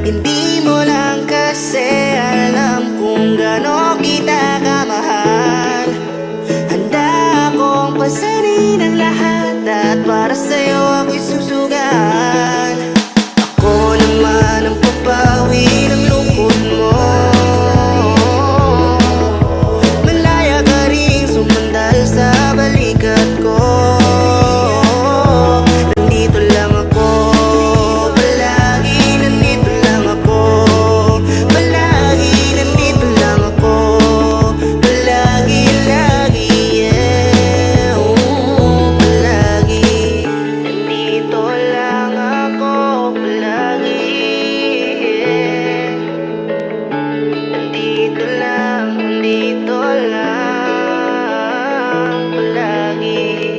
S2: Hindi mo lang kasi alam kung gaano kita kamahal. Handa akong pasanin ang lahat at para sa'yo ako'y susugan. Ako naman ang papawi ng lungkot mo. Malaya ka rin sumandal sa balikat ko. Nandito lang ako palagi, nandito lang ako palagi, nandito lang ako palagi, lagi, yeah, palagi. Nandito lang ako palagi, yeah. Nandito lang palagi.